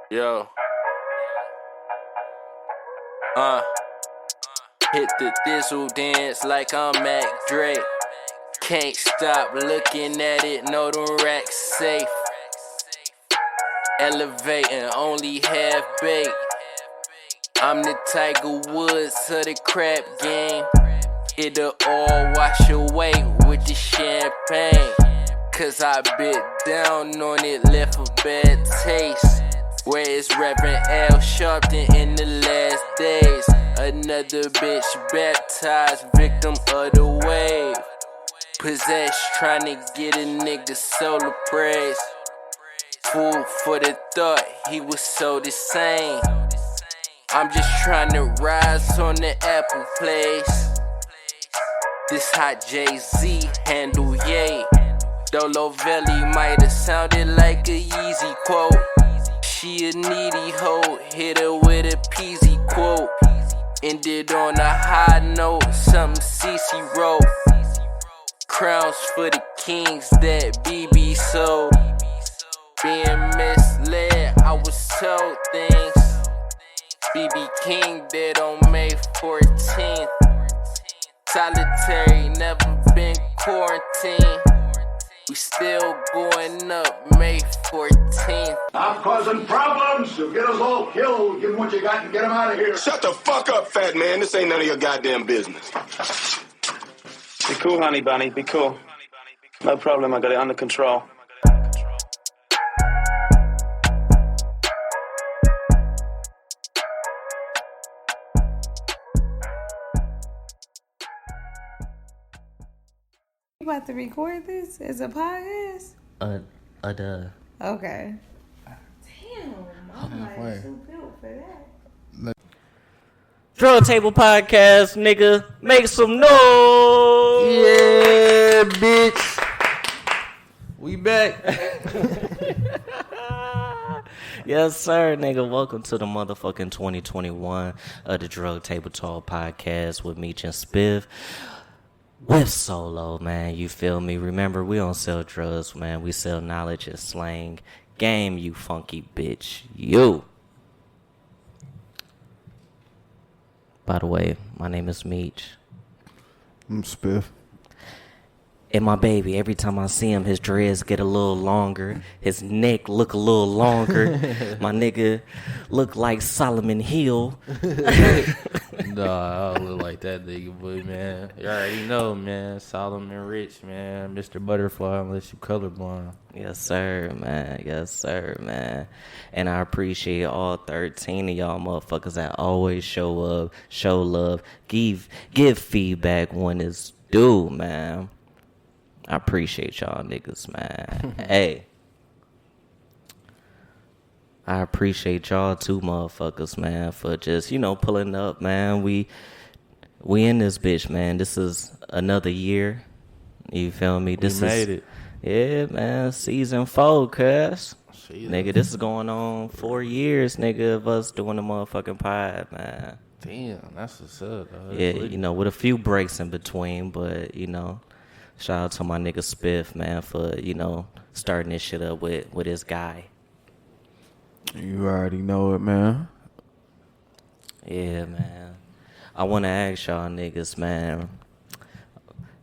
Yo. Hit the thistle dance like I'm Mac Drake. Can't stop looking at it, know them racks safe. Elevating, only half baked. I'm the Tiger Woods of the crap game. It'll all wash away with the champagne. Cause I bit down on it, left a bad taste. Where is Reverend Al Sharpton in the last days? Another bitch baptized, victim of the wave. Possessed, trying to get a nigga solar praise. Food for the thought, he was so the same. I'm just trying to rise on the Apple place. This hot Jay-Z handle, yay. Dolo Valley might have sounded like a Yeezy quote. She a needy hoe, hit her with a peasy quote. Ended on a high note, something CC wrote. Crowns for the kings that BB sold. Being misled, I was told things. BB King dead on May 14th. Solitary, never been quarantined. We still going up May 14th. Stop causing problems. You'll get us all killed. Give them what you got and get them out of here. Shut the fuck up, fat man. This ain't none of your goddamn business. Be cool, honey bunny. Be cool. No problem. I got it under control. You about to record this as a podcast? Duh. Okay. Damn, I'm like too built for that. Drug Table Podcast, nigga. Make some noise. Yeah, bitch. We back. Yes, sir, nigga. Welcome to the motherfucking 2021 of the Drug Table Talk Podcast with Meech and Spiff. With Solo, man, you feel me? Remember, we don't sell drugs, man. We sell knowledge and slang. Game, you funky bitch. You. By the way, my name is Meech. I'm Spiff. And my baby, every time I see him, his dreads get a little longer. His neck look a little longer. My nigga look like Solomon Hill. Nah, I don't look like that nigga, but man, you already know, man. Solomon Rich, man. Mr. Butterfly, unless you colorblind. Yes, sir, man. Yes, sir, man. And I appreciate all 13 of y'all motherfuckers that always show up, show love, give feedback when it's due, man. I appreciate y'all niggas, man. Hey. I appreciate y'all too, motherfuckers, man, for just, pulling up, man. We in this bitch, man. This is another year. You feel me? We made it. Yeah, man. Season 4, cuz. Nigga, this is going on 4 years, nigga, of us doing the motherfucking pod, man. Damn, that's what's up, though. Yeah, with a few breaks in between, but, shout out to my nigga Spiff, man, for, starting this shit up with his guy. You already know it, man. Yeah, man. I want to ask y'all niggas, man,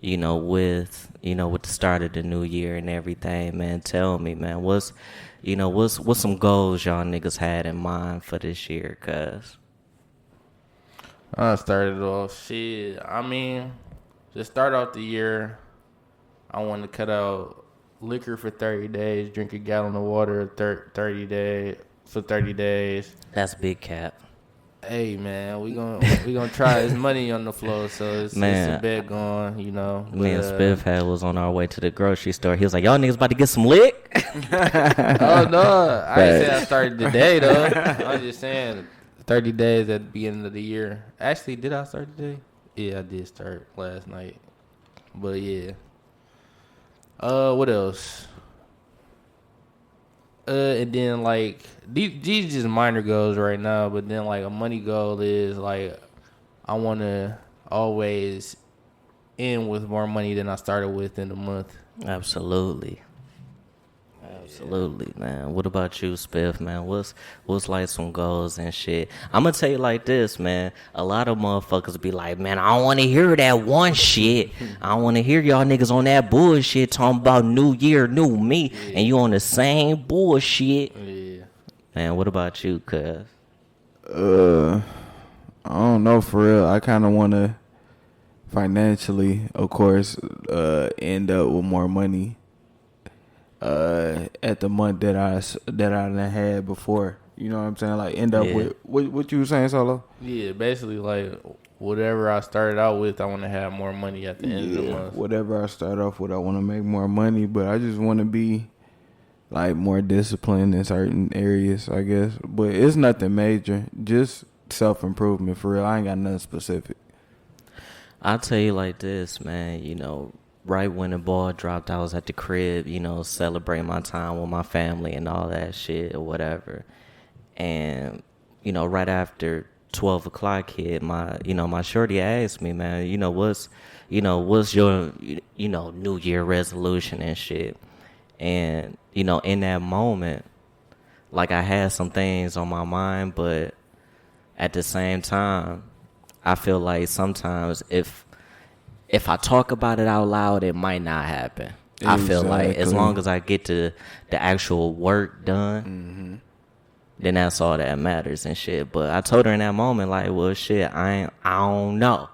with the start of the new year and everything, man, tell me, man, what's some goals y'all niggas had in mind for this year, cuz? I started off, shit. I mean, to start off the year, I want to cut out liquor for 30 days, drink a gallon of water 30 days. For 30 days. That's big cap. Hey man, we gonna try. There's money on the floor, so it's a bet going, Me and Spiff was on our way to the grocery store. He was like, "Y'all niggas about to get some lick?" Oh no, I ain't say I started today though. I was just saying 30 days at the beginning of the year. Actually, did I start today? Yeah, I did start last night. But yeah. What else? And then like these just minor goals right now, but then like a money goal is like I want to always end with more money than I started with in a month. Absolutely. Absolutely, man. What about you, Spiff, man? What's like some goals and shit? I'm gonna tell you like this, man. A lot of motherfuckers be like, man, I don't want to hear that one shit. I don't want to hear y'all niggas on that bullshit talking about new year, new me, and you on the same bullshit. Yeah. Man, what about you, cuz? I don't know, for real. I kind of want to financially, of course, end up with more money at the month that I done had before. You know what I'm saying? Like, end up with what you were saying, Solo? Yeah, basically, like, whatever I started out with, I want to have more money at the end of the month. Whatever I start off with, I want to make more money, but I just want to be, like, more disciplined in certain areas, I guess. But it's nothing major. Just self-improvement, for real. I ain't got nothing specific. I'll tell you like this, man. You know, right when the ball dropped, I was at the crib, you know, celebrating my time with my family and all that shit or whatever. And, you know, right after 12 o'clock hit, my shorty asked me, man, what's your, New Year resolution and shit. And, in that moment, like, I had some things on my mind, but at the same time, I feel like sometimes if I talk about it out loud, it might not happen. Exactly. I feel like as long as I get the actual work done, then that's all that matters and shit. But I told her in that moment, like, well, shit, I don't know.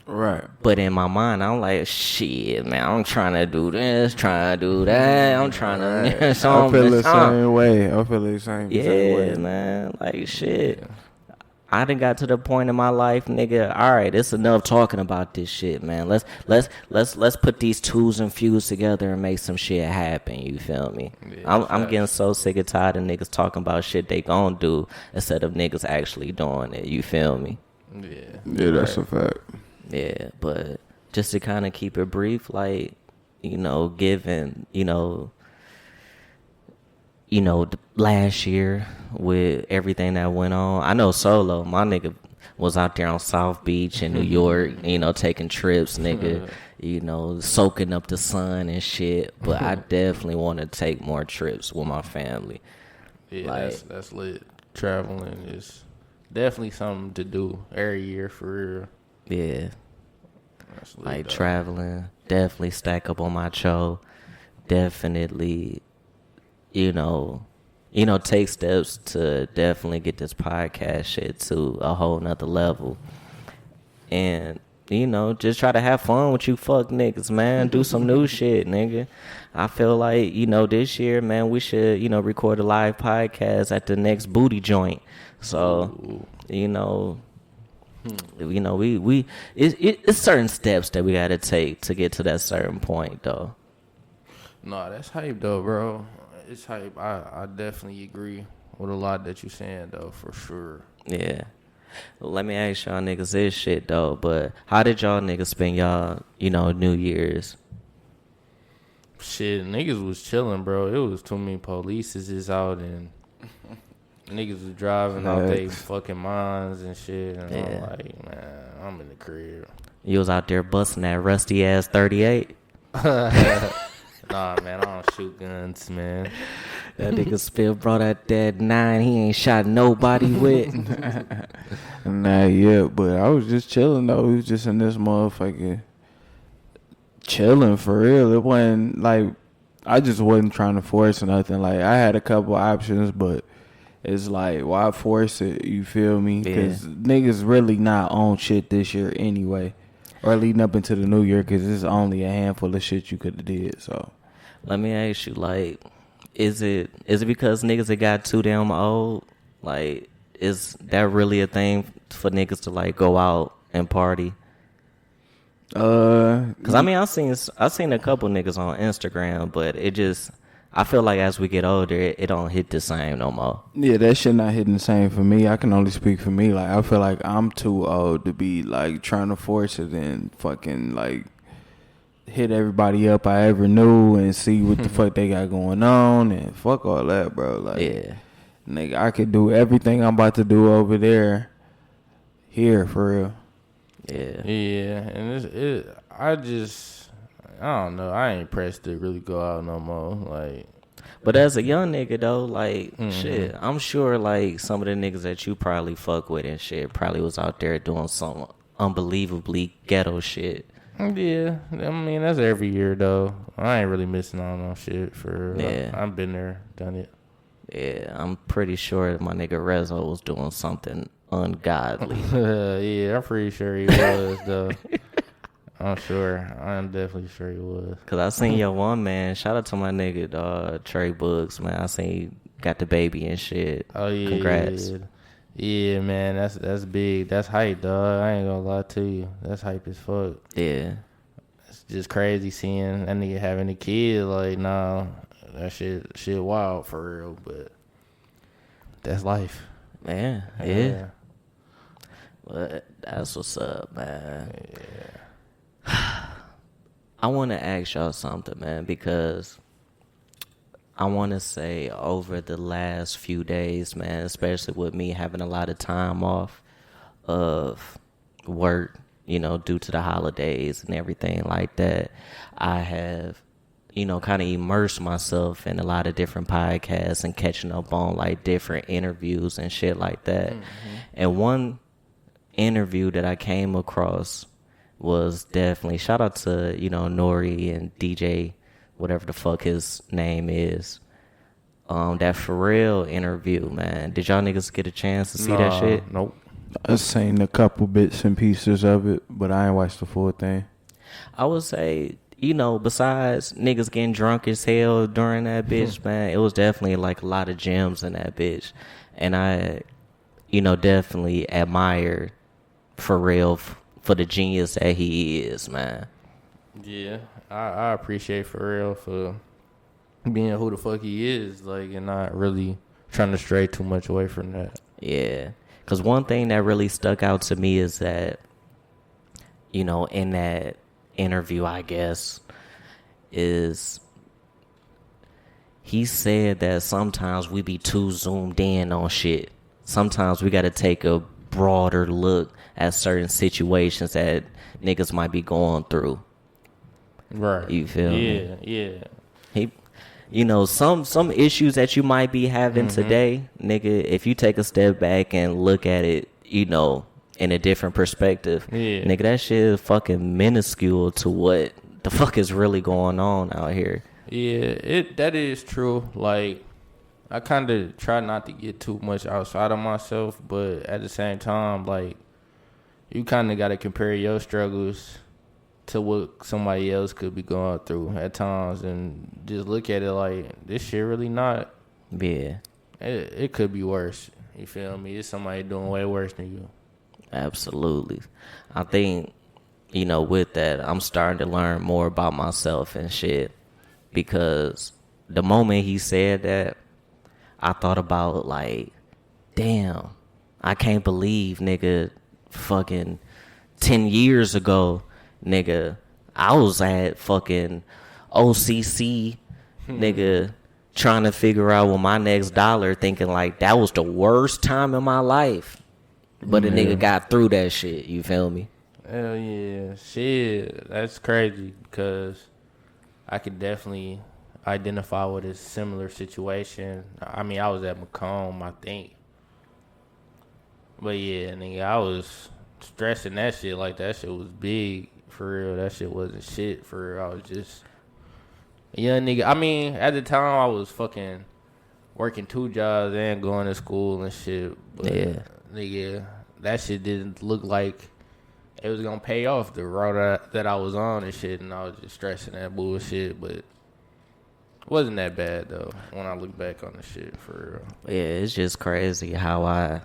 Right. But in my mind, I'm like, shit, man, I'm trying to do this, trying to do that. I'm trying to. I feel the same way. I feel the same way. Yeah, man. Like, shit. I done got to the point in my life, nigga. All right, it's enough talking about this shit, man. Let's put these twos and fews together and make some shit happen. You feel me? Yeah, I'm getting so sick and tired of niggas talking about shit they gon' do instead of niggas actually doing it. You feel me? Yeah. Yeah, that's a fact. Yeah, but just to kind of keep it brief, like, given, the last year with everything that went on. I know Solo, my nigga, was out there on South Beach in New York, taking trips, nigga, soaking up the sun and shit. But I definitely want to take more trips with my family. Yeah, like, that's lit. Traveling is definitely something to do every year, for real. Yeah. That's lit, like, traveling, definitely stack up on my cho. Definitely, take steps to definitely get this podcast shit to a whole nother level. And, just try to have fun with you fuck niggas, man. Do some new shit, nigga. I feel like, this year, man, we should, record a live podcast at the next booty joint. So, it's certain steps that we gotta take to get to that certain point, though. No, that's hype, though, bro. It's hype. I definitely agree with a lot that you saying, though, for sure. Yeah. Well, let me ask y'all niggas this shit, though. But how did y'all niggas spend y'all, New Year's? Shit, niggas was chilling, bro. It was too many polices is out and niggas was driving out they fucking minds and shit. And I'm like, man, I'm in the crib. You was out there busting that rusty ass 38? Nah, man, I don't shoot guns, man. That nigga Spiff brought out that 9 he ain't shot nobody with. Not yet, but I was just chilling, though. We was just in this motherfucker chilling, for real. It wasn't, like, I just wasn't trying to force or nothing. Like, I had a couple options, but it's like, why force it? You feel me? Because niggas really not on shit this year anyway. Or leading up into the new year, because it's only a handful of shit you could have did, so. Let me ask you, like, is it because niggas that got too damn old? Like, is that really a thing for niggas to, like, go out and party? Because, I mean, I seen a couple niggas on Instagram, but I feel like as we get older, it don't hit the same no more. Yeah, that shit not hitting the same for me. I can only speak for me. Like, I feel like I'm too old to be, like, trying to force it and fucking, like, hit everybody up I ever knew and see what the fuck they got going on and fuck all that, bro. Like, yeah, nigga, I could do everything I'm about to do over there here, for real. Yeah. Yeah, and I don't know. I ain't pressed to really go out no more. Like, But as a young nigga though, like shit, I'm sure like some of the niggas that you probably fuck with and shit probably was out there doing some unbelievably ghetto shit. Yeah, I mean that's every year though. I ain't really missing out on shit for. Yeah. I've been there, done it. Yeah, I'm pretty sure my nigga Rezo was doing something ungodly. Yeah, I'm pretty sure he was though. I'm definitely sure he was. Cause I seen your one man. Shout out to my nigga, Trey Books, man. I seen he got the baby and shit. Oh yeah, congrats. Yeah, man, that's big. That's hype, dog. I ain't gonna lie to you. That's hype as fuck. Yeah, It's just crazy seeing that nigga having a kid. Like, nah, that shit wild for real. But that's life. man. Yeah. But that's what's up, man. I want to ask y'all something, man, because I want to say over the last few days, man, especially with me having a lot of time off of work, you know, due to the holidays and everything like that, I have, you know, kind of immersed myself in a lot of different podcasts and catching up on like different interviews and shit like that. And one interview that I came across was definitely, shout out to, you know, Nori and DJ, whatever the fuck his name is. That Pharrell interview, man. Did y'all niggas get a chance to see that shit? Nope. I seen a couple bits and pieces of it, but I ain't watched the full thing. I would say, you know, besides niggas getting drunk as hell during that bitch, man, it was definitely like a lot of gems in that bitch. And I, you know, definitely admire Pharrell for the genius that he is, man. Yeah, I appreciate Pharrell for being who the fuck he is, like, and not really trying to stray too much away from that. Yeah, because one thing that really stuck out to me is that, you know, in that interview, I guess, is he said that sometimes we be too zoomed in on shit. Sometimes we got to take a broader look at certain situations that niggas might be going through. Right. You feel me? Yeah. He, you know, some issues that you might be having today, nigga, if you take a step back and look at it, you know, in a different perspective, nigga, that shit is fucking minuscule to what the fuck is really going on out here. Yeah, that is true. Like, I kind of try not to get too much outside of myself, but at the same time, like, you kind of got to compare your struggles to what somebody else could be going through at times and just look at it like, this shit really not. Yeah. It could be worse. You feel me? It's somebody doing way worse than you. Absolutely. I think, you know, with that, I'm starting to learn more about myself and shit, because the moment he said that, I thought about, like, damn, I can't believe, nigga, fucking 10 years ago, nigga, I was at fucking OCC, nigga, trying to figure out what my next dollar, thinking like that was the worst time in my life. But a nigga got through that shit, you feel me? Hell yeah. Shit, that's crazy, because I could definitely identify with a similar situation. I mean, I was at Macomb, I think. But yeah, nigga, I was stressing that shit like that shit was big, for real. That shit wasn't shit, for real. I was just a young nigga. I mean, at the time, I was fucking working 2 jobs and going to school and shit. But, Yeah. nigga, that shit didn't look like it was gonna pay off the route that I was on and shit, and I was just stressing that bullshit, but it wasn't that bad, though, when I look back on the shit, for real. Yeah, it's just crazy how I,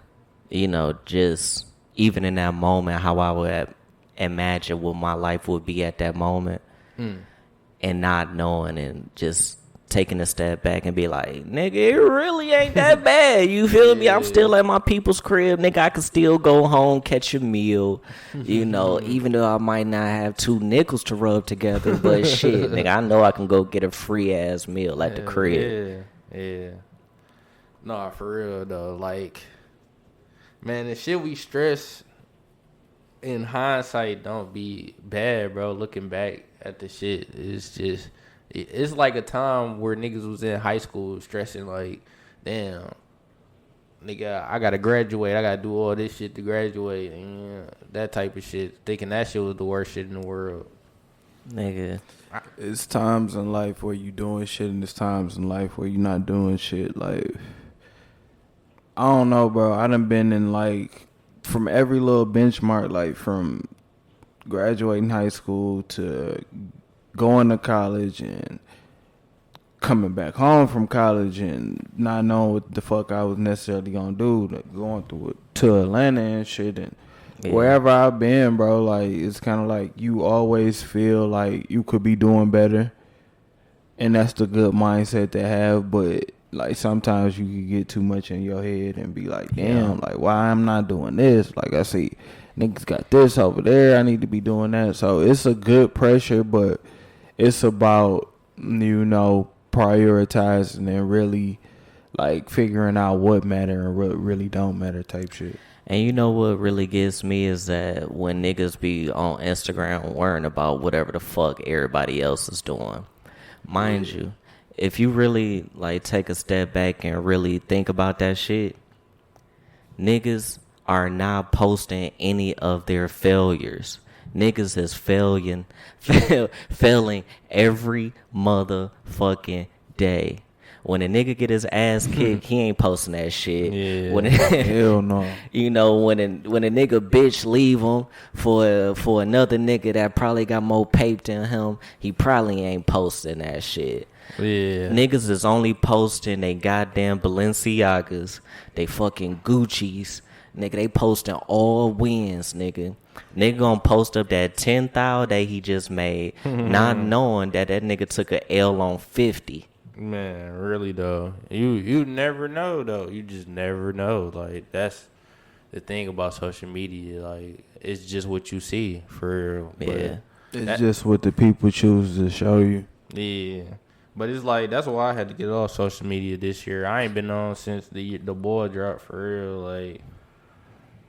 you know, just even in that moment, how I would imagine what my life would be at that moment, and not knowing and just taking a step back and be like, nigga, it really ain't that bad. You feel me? I'm still at my people's crib, nigga. I can still go home, catch a meal, you know, even though I might not have 2 nickels to rub together, but shit, nigga, I know I can go get a free ass meal at the crib. Yeah. Nah, for real, though. Like, man, the shit we stress in hindsight don't be bad, bro. Looking back at the shit, it's it's like a time where niggas was in high school stressing like, damn, nigga, I gotta graduate. I gotta do all this shit to graduate. And that type of shit. Thinking that shit was the worst shit in the world. Nigga. It's times in life where you doing shit, and it's times in life where you not doing shit. Like, I don't know, bro. I done been in, like, from every little benchmark, like, from graduating high school to going to college and coming back home from college and not knowing what the fuck I was necessarily gonna do, like, going through it to Atlanta and shit, and wherever I've been, bro, like, it's kind of like you always feel like you could be doing better, and that's the good mindset to have. But like sometimes you can get too much in your head and be like, damn, like, why I'm not doing this? Like, I see niggas got this over there, I need to be doing that. So it's a good pressure, but it's about, you know, prioritizing and really like figuring out what matter and what really don't matter type shit. And you know what really gets me is that when niggas be on Instagram worrying about whatever the fuck everybody else is doing. Mind you, if you really like take a step back and really think about that shit, niggas are not posting any of their failures. Niggas is failing every motherfucking day. When a nigga get his ass kicked, he ain't posting that shit. Yeah. Hell no. You know, when a nigga bitch leave him for another nigga that probably got more paper than him, he probably ain't posting that shit. Yeah. Niggas is only posting they goddamn Balenciagas, they fucking Gucci's. Nigga, they posting all wins, nigga. Nigga gonna post up that 10,000 that he just made, not knowing that nigga took a L on 50. Man, really though, you never know though. You just never know. Like, that's the thing about social media. Like, it's just what you see for real. Yeah, it's just what the people choose to show you. Yeah, but it's like that's why I had to get off social media this year. I ain't been on since the boy dropped for real. Like,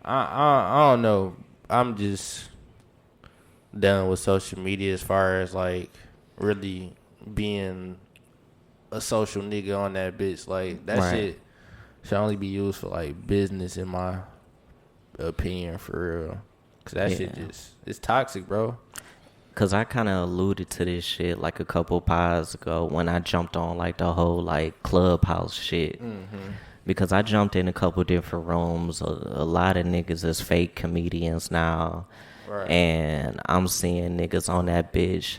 I don't know. I'm just done with social media as far as like really being a social nigga on that bitch. Like, that shit should only be used for like business, in my opinion, for real. Cause that shit just, it's toxic, bro. Cause I kind of alluded to this shit like a couple pods ago when I jumped on like the whole like Clubhouse shit. Because I jumped in a couple different rooms. A lot of niggas is fake comedians now. Right. And I'm seeing niggas on that bitch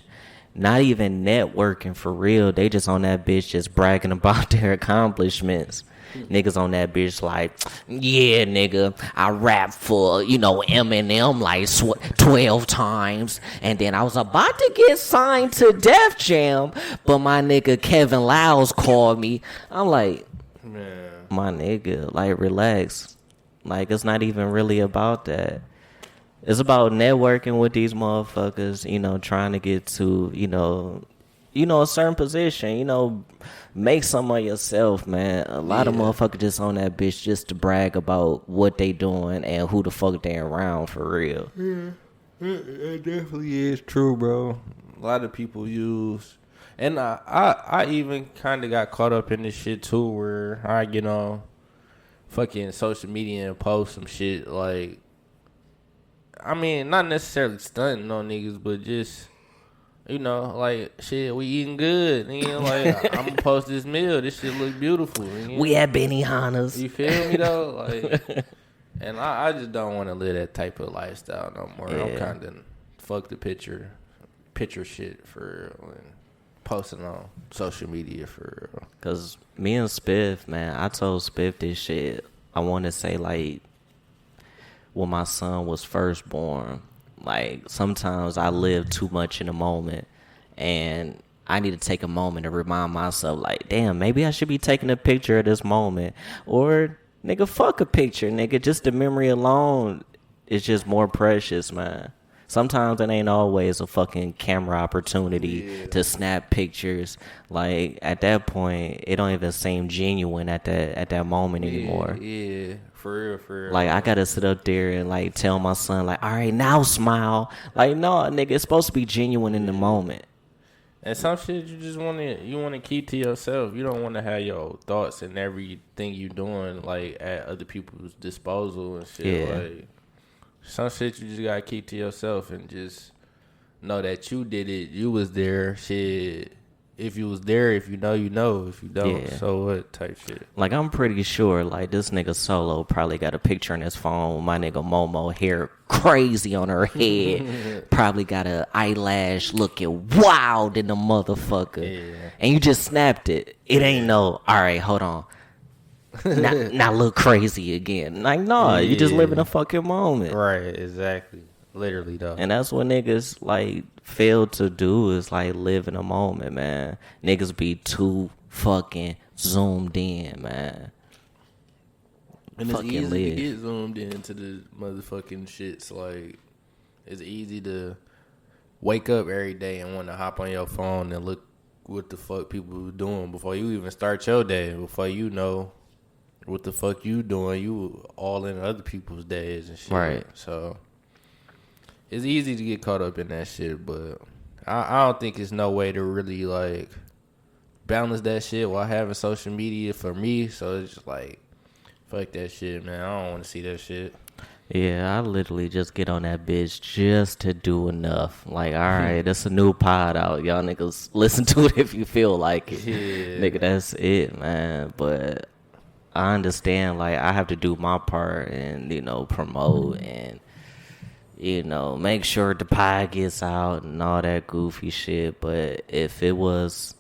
not even networking for real. They just on that bitch just bragging about their accomplishments. Niggas on that bitch like, yeah, nigga, I rap for, you know, Eminem like 12 times. And then I was about to get signed to Def Jam, but my nigga Kevin Lyles called me. I'm like, Man. my nigga, like, relax. Like, it's not even really about that. It's about networking with these motherfuckers, you know, trying to get to, you know, a certain position, you know, make some of yourself, man. A lot of motherfuckers just on that bitch just to brag about what they doing and who the fuck they around for real. Yeah, it definitely is true, bro. A lot of people use, and I even kind of got caught up in this shit too, where I get on fucking social media and post some shit like, I mean, not necessarily stunting on niggas, but just, you know, like, shit, we eating good. You know, like, I'm gonna post this meal. This shit look beautiful. You know? We at Benihana's. You feel me, though? Like, and I just don't want to live that type of lifestyle no more. Yeah. I'm kind of fuck the picture shit for real, and posting on social media for real. Because me and Spiff, man, I told Spiff this shit, I want to say, like, when my son was first born. Like, sometimes I live too much in the moment, and I need to take a moment to remind myself, like, damn, maybe I should be taking a picture of this moment. Or, nigga, fuck a picture, nigga. Just the memory alone is just more precious, man. Sometimes it ain't always a fucking camera opportunity to snap pictures. Like, at that point, it don't even seem genuine at that moment anymore. Yeah, for real. Like, I gotta sit up there and, like, tell my son, like, all right, now smile. Like, no, nigga, it's supposed to be genuine in the moment. And some shit you just want to keep to yourself. You don't want to have your thoughts and everything you doing like at other people's disposal and shit. Yeah. Like some shit you just gotta keep to yourself and just know that you did it. You was there. Shit. If you was there, if you know, you know. If you don't, Yeah. so what type shit. Like, I'm pretty sure, like, this nigga Solo probably got a picture on his phone with my nigga Momo hair crazy on her head. Probably got a eyelash looking wild in the motherfucker. Yeah. And you just snapped it. It ain't no, all right, hold on. Not look crazy again. Like, no, you just live in a fucking moment. Right, exactly. Literally, though. And that's what niggas, like, fail to do is, like, live in a moment, man. Niggas be too fucking zoomed in, man. And fucking it's easy live. to get zoomed into the motherfucking shits. Like, it's easy to wake up every day and want to hop on your phone and look what the fuck people doing before you even start your day. Before you know what the fuck you doing, you all in other people's days and shit. Right. So it's easy to get caught up in that shit, but I don't think it's no way to really like balance that shit while having social media for me. So it's just like, fuck that shit, man. I don't want to see that shit. Yeah, I literally just get on that bitch just to do enough. Like, all right, that's a new pod out. Y'all niggas listen to it if you feel like it. Yeah. Nigga, that's it, man. But I understand, like, I have to do my part and, you know, promote and, you know, make sure the pie gets out and all that goofy shit. But if it was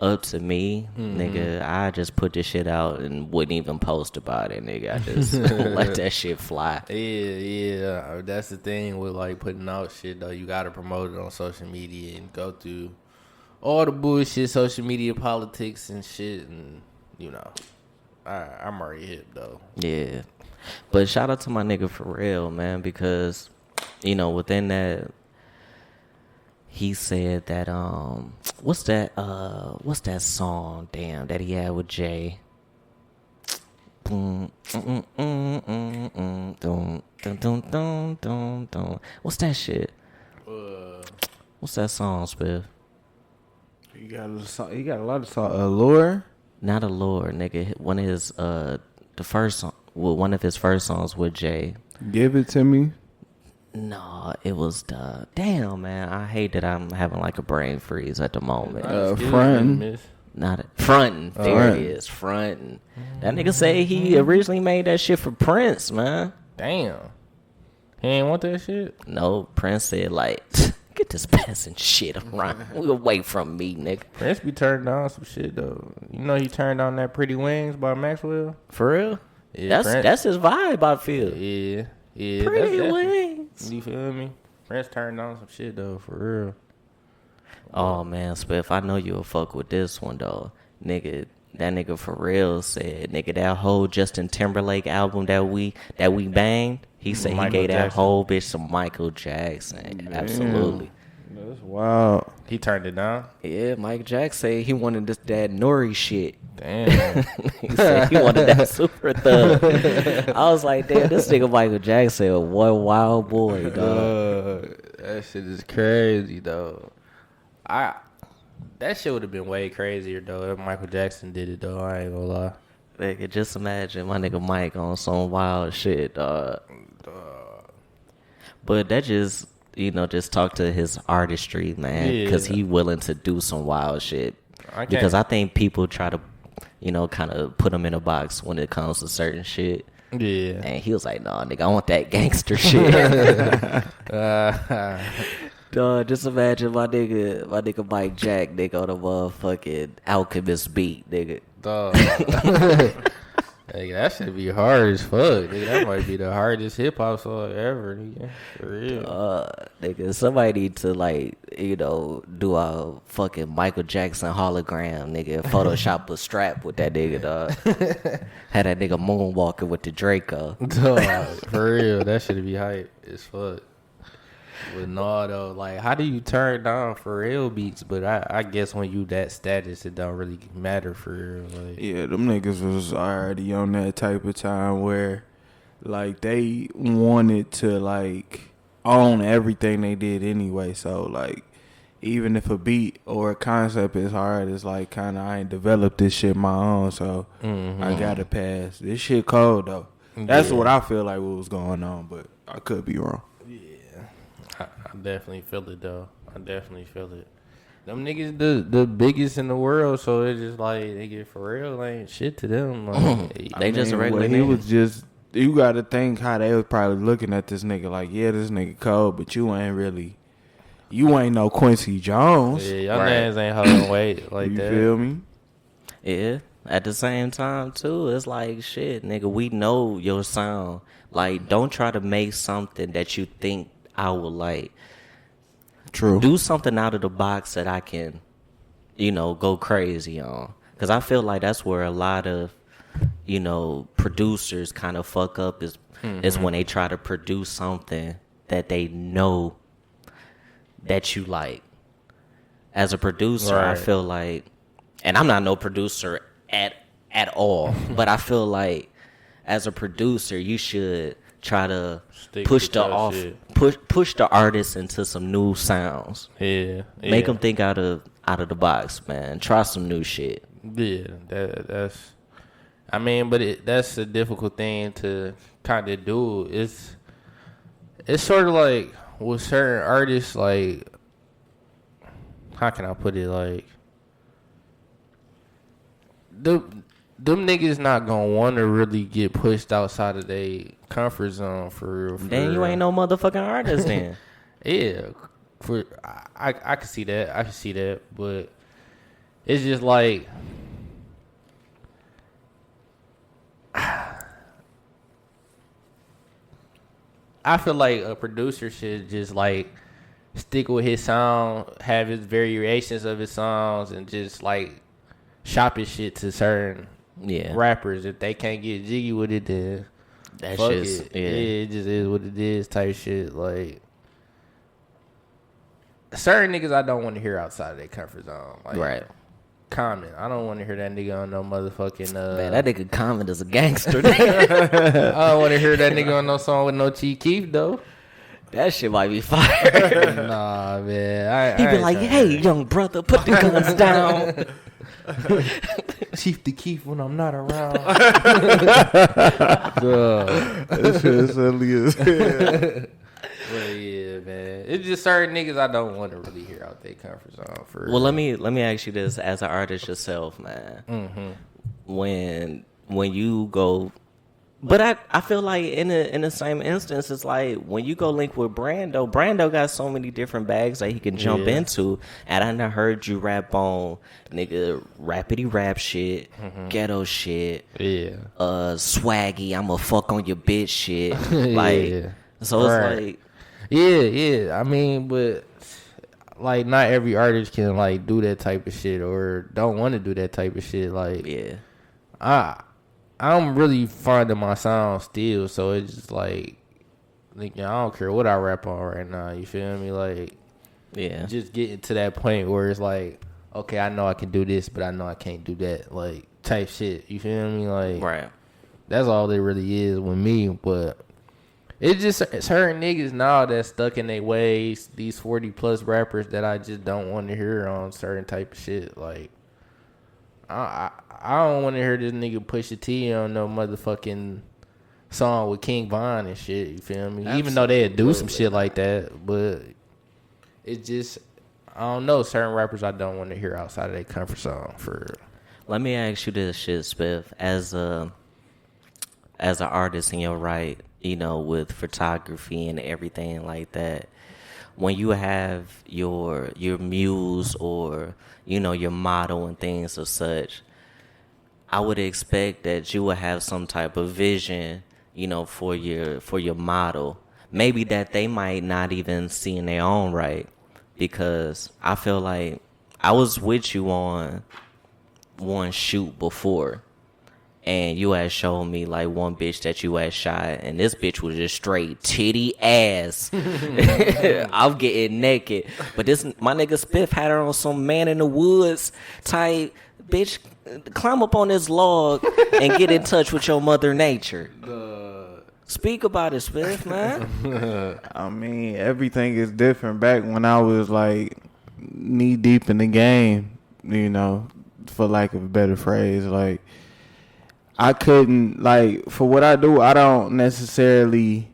up to me, nigga, I just put this shit out and wouldn't even post about it, nigga. I just let that shit fly. Yeah. That's the thing with like putting out shit though. You gotta promote it on social media and go through all the bullshit, social media politics and shit, and you know, I'm already hip though. Yeah. But shout out to my nigga Pharrell, man, because, you know, within that, he said that what's that song, damn, that he had with Jay? What's that shit? What's that song, Spiff? You got a song, you got a lot of song. Allure? Not Allure, nigga. One of his one of his first songs with Jay. Give It To Me. No, it was the damn, man. I hate that I'm having like a brain freeze at the moment. Frontin'. Not frontin'. There it is, frontin'. That nigga say he originally made that shit for Prince, man. Damn, he ain't want that shit. No, Prince said like, get this peasant shit around away from me, nigga. Prince be turning down some shit though. You know he turned on that Pretty Wings by Maxwell. For real? Yeah, that's his vibe, I feel. Yeah. Pretty Wings. You feel me? Prince turned on some shit though, for real. Oh man, Spiff, I know you'll fuck with this one though, nigga. That nigga Pharrell said, nigga, that whole Justin Timberlake album that we banged, he said he gave that whole bitch some Michael Jackson. Damn. Absolutely. That's wild. He turned it down. Yeah, Mike Jackson said he wanted that Nori shit. Damn. He said he wanted that super thug. I was like, damn, this nigga Michael Jackson, one wild boy, dog. That shit is crazy though. That shit would have been way crazier though if Michael Jackson did it though. I ain't gonna lie. Nigga, just imagine my nigga Mike on some wild shit, dog. But that just, you know, just talk to his artistry, man, because he willing to do some wild shit. Because I think people try to, you know, kind of put him in a box when it comes to certain shit. Yeah. And he was like, nah, nigga, I want that gangster shit. Dog, just imagine my nigga Mike Jack, nigga, on a motherfucking Alchemist beat, nigga. Dog. Hey, that should be hard as fuck. Nigga, that might be the hardest hip hop song ever, nigga. For real. Nigga, somebody need to, like, you know, do a fucking Michael Jackson hologram, nigga. Photoshop a strap with that nigga, dog. Had that nigga moonwalking with the Draco. Dog, for real. That should be hype as fuck. But no, though, like, how do you turn down Pharrell beats? But I guess when you that status, it don't really matter for real. Like, Yeah, them niggas was already on that type of time where, like, they wanted to, like, own everything they did anyway. So, like, even if a beat or a concept is hard, it's like kind of I ain't developed this shit my own, so I gotta pass. This shit cold though. That's what I feel like what was going on, but I could be wrong. Yeah, I definitely feel it though. I definitely feel it. Them niggas the biggest in the world, so it's just like nigga Pharrell ain't shit to them. Like, They just a regular he nigga. was just. You got to think how they was probably looking at this nigga like, yeah, this nigga cold, but you ain't no Quincy Jones. Yeah, y'all names ain't holding weight like you that. You feel me? Yeah. At the same time, too, it's like, shit, nigga, we know your sound. Like, don't try to make something that you think I would like. True. Do something out of the box that I can, go crazy on. Because I feel like that's where a lot of, producers kind of fuck up is when they try to produce something that they know that you like. As a producer, I feel like, and I'm not no producer at all, but I feel like as a producer, you should try to push the artist into some new sounds. Yeah. Make them think out of the box, man. Try some new shit. Yeah, that's. I mean, but that's a difficult thing to kind of do. It's sort of like with certain artists, like, how can I put it? Like, them niggas not gonna want to really get pushed outside of their comfort zone for real. Then you ain't no motherfucking artist then. Yeah, I can see that. I can see that, but it's just like. I feel like a producer should just like stick with his sound, have his variations of his songs, and just like shop his shit to certain rappers. If they can't get jiggy with it, then that fuck shit's it. It just is what it is type shit. Like certain niggas I don't want to hear outside of their comfort zone. Like, right. Common. I don't want to hear that nigga on no motherfucking. Man, that nigga Common is a gangster. I don't want to hear that nigga on no song with no Chief Keef though. That shit might be fire. Nah, man. He be like, "Hey, young brother, put the guns down." Chief the Keef when I'm not around. That shit silly as hell. But yeah, man. It's just certain niggas I don't want to really hear out their comfort zone for real. Well, let me ask you this as an artist yourself, man. Mm-hmm. When you go, but I feel like in the same instance, it's like when you go link with Brando got so many different bags that he can jump into. And I done heard you rap on nigga rapidy rap shit, ghetto shit, swaggy, I'ma fuck on your bitch shit, like so it's like. Yeah. I mean, but like not every artist can like do that type of shit or don't want to do that type of shit. Like, I'm really fond of my sound still, so it's just like I don't care what I rap on right now. You feel me? Like, just getting to that point where it's like, okay, I know I can do this, but I know I can't do that. Like type shit. You feel me? Like, that's all it really is with me, but. It's just certain niggas now that's stuck in their ways. These 40+ rappers that I just don't want to hear on certain type of shit. Like, I don't want to hear this nigga Pusha T on no motherfucking song with King Von and shit. You feel me? Absolutely. Even though they'd do some shit like that, but it's just I don't know. Certain rappers I don't want to hear outside of their comfort zone. For real. Let me ask you this shit, Spiff, as an artist in your right. With photography and everything like that, when you have your muse or, your model and things of such, I would expect that you would have some type of vision, for your model. Maybe that they might not even see in their own right, because I feel like I was with you on one shoot before. And you had shown me like one bitch that you had shot, and this bitch was just straight titty ass. I'm getting naked, but my nigga Spiff had her on some man in the woods type. Bitch, climb up on this log and get in touch with your mother nature. Speak about it, Spiff, man. I mean, everything is different. Back when I was like knee deep in the game, you know, for lack of a better phrase. Like, I couldn't, like, for what I do, I don't necessarily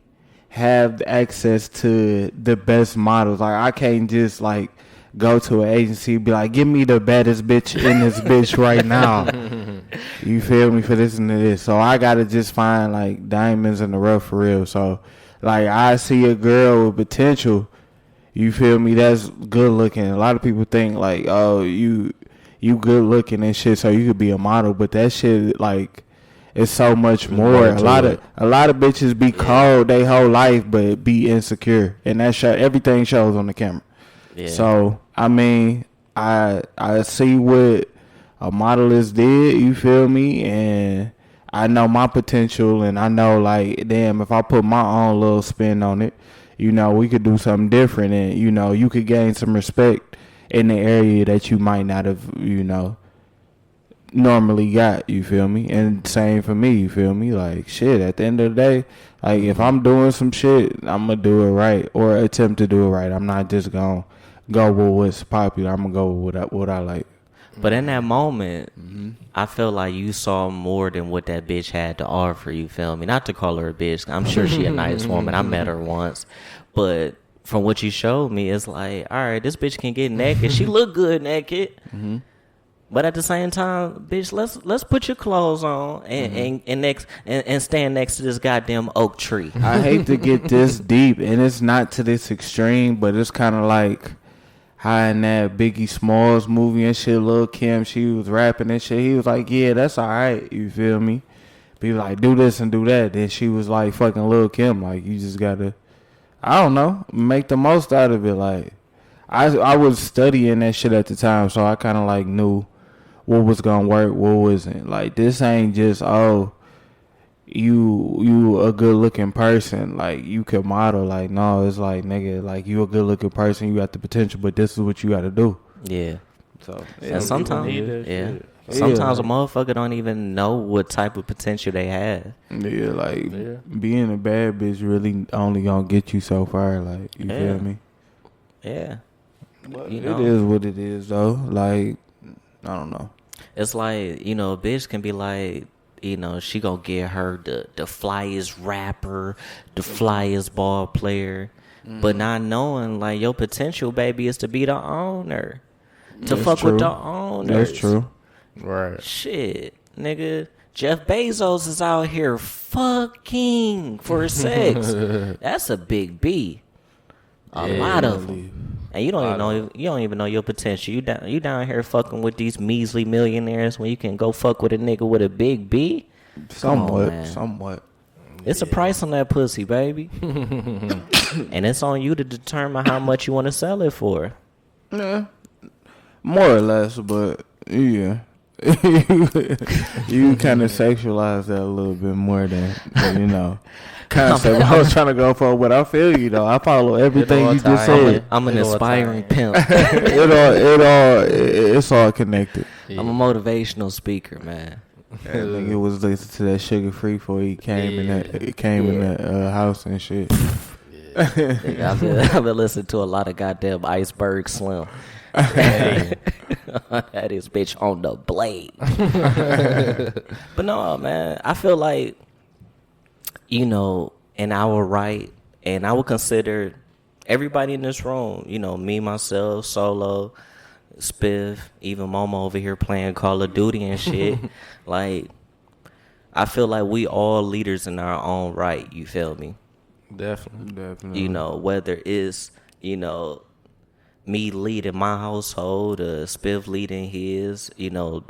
have the access to the best models. Like, I can't just, like, go to an agency and be like, give me the baddest bitch in this bitch right now. You feel me, for this and this. So I got to just find, like, diamonds in the rough for real. So, like, I see a girl with potential, you feel me, that's good looking. A lot of people think, like, oh, you good looking and shit, so you could be a model. But that shit, like, it's so much more. A lot of bitches be cold their whole life, but be insecure, and that everything shows on the camera. Yeah. So I mean, I see what a modelist did. You feel me? And I know my potential, and I know, like, damn, if I put my own little spin on it, you know, we could do something different, and you know, you could gain some respect in the area that you might not have, you know, normally got, you feel me? And same for me, you feel me? Like, shit, at the end of the day, like, if I'm doing some shit, I'm gonna do it right, or attempt to do it right. I'm not just gonna go with what's popular. I'm gonna go with what I like. But in that moment, I feel like you saw more than what that bitch had to offer, you feel me? Not to call her a bitch. I'm sure she a nice woman. I met her once. But from what you showed me, it's like, all right, this bitch can get naked. She look good naked. But at the same time, bitch, let's put your clothes on and stand next to this goddamn oak tree. I hate to get this deep, and it's not to this extreme, but it's kind of like how in that Biggie Smalls movie and shit, Lil Kim, she was rapping and shit. He was like, yeah, that's all right, you feel me? Be like, do this and do that. Then she was like fucking Lil Kim. Like, you just gotta, I don't know, make the most out of it. Like, I was studying that shit at the time, so I kind of like knew what was gonna work, what wasn't. Like, this ain't just, oh, you a good looking person, like, you could model. Like, no, it's like, nigga, like, you a good looking person, you got the potential, but this is what you gotta do. Yeah. So and sometimes sometimes a motherfucker don't even know what type of potential they have. Yeah, like, being a bad bitch really only gonna get you so far. Like, you feel me? Yeah. But it is what it is, though. Like, I don't know. It's like, you know, a bitch can be like, you know, she gonna get her the flyest rapper, the flyest ball player, but not knowing, like, your potential, baby, is to be the owner. To fuck with the owners. That's true. Right. Shit, nigga. Jeff Bezos is out here fucking for sex. That's a big B. A lot of them. And you don't even know your potential. You down here fucking with these measly millionaires when you can go fuck with a nigga with a big B? Somewhat. It's a price on that pussy, baby. And it's on you to determine how much you want to sell it for. Yeah. More or less, but yeah. You kind of sexualize that a little bit more than you know, concept I was trying to go for. But I feel you though. I follow everything you just said. I'm an aspiring pimp. It's all connected. Yeah. I'm a motivational speaker, man. I think it was listening to that Sugar Free before he came in that house and shit. I've been listening to a lot of goddamn Iceberg Slim. That is bitch on the blade. But no, man, I feel like, you know, and I would write, and I would consider everybody in this room, you know, me, myself, Solo, Spiff, even Momo over here playing Call of Duty and shit. Like, I feel like we all leaders in our own right, you feel me? Definitely. You know, whether it's, you know, me leading my household, Spiff leading his, you know,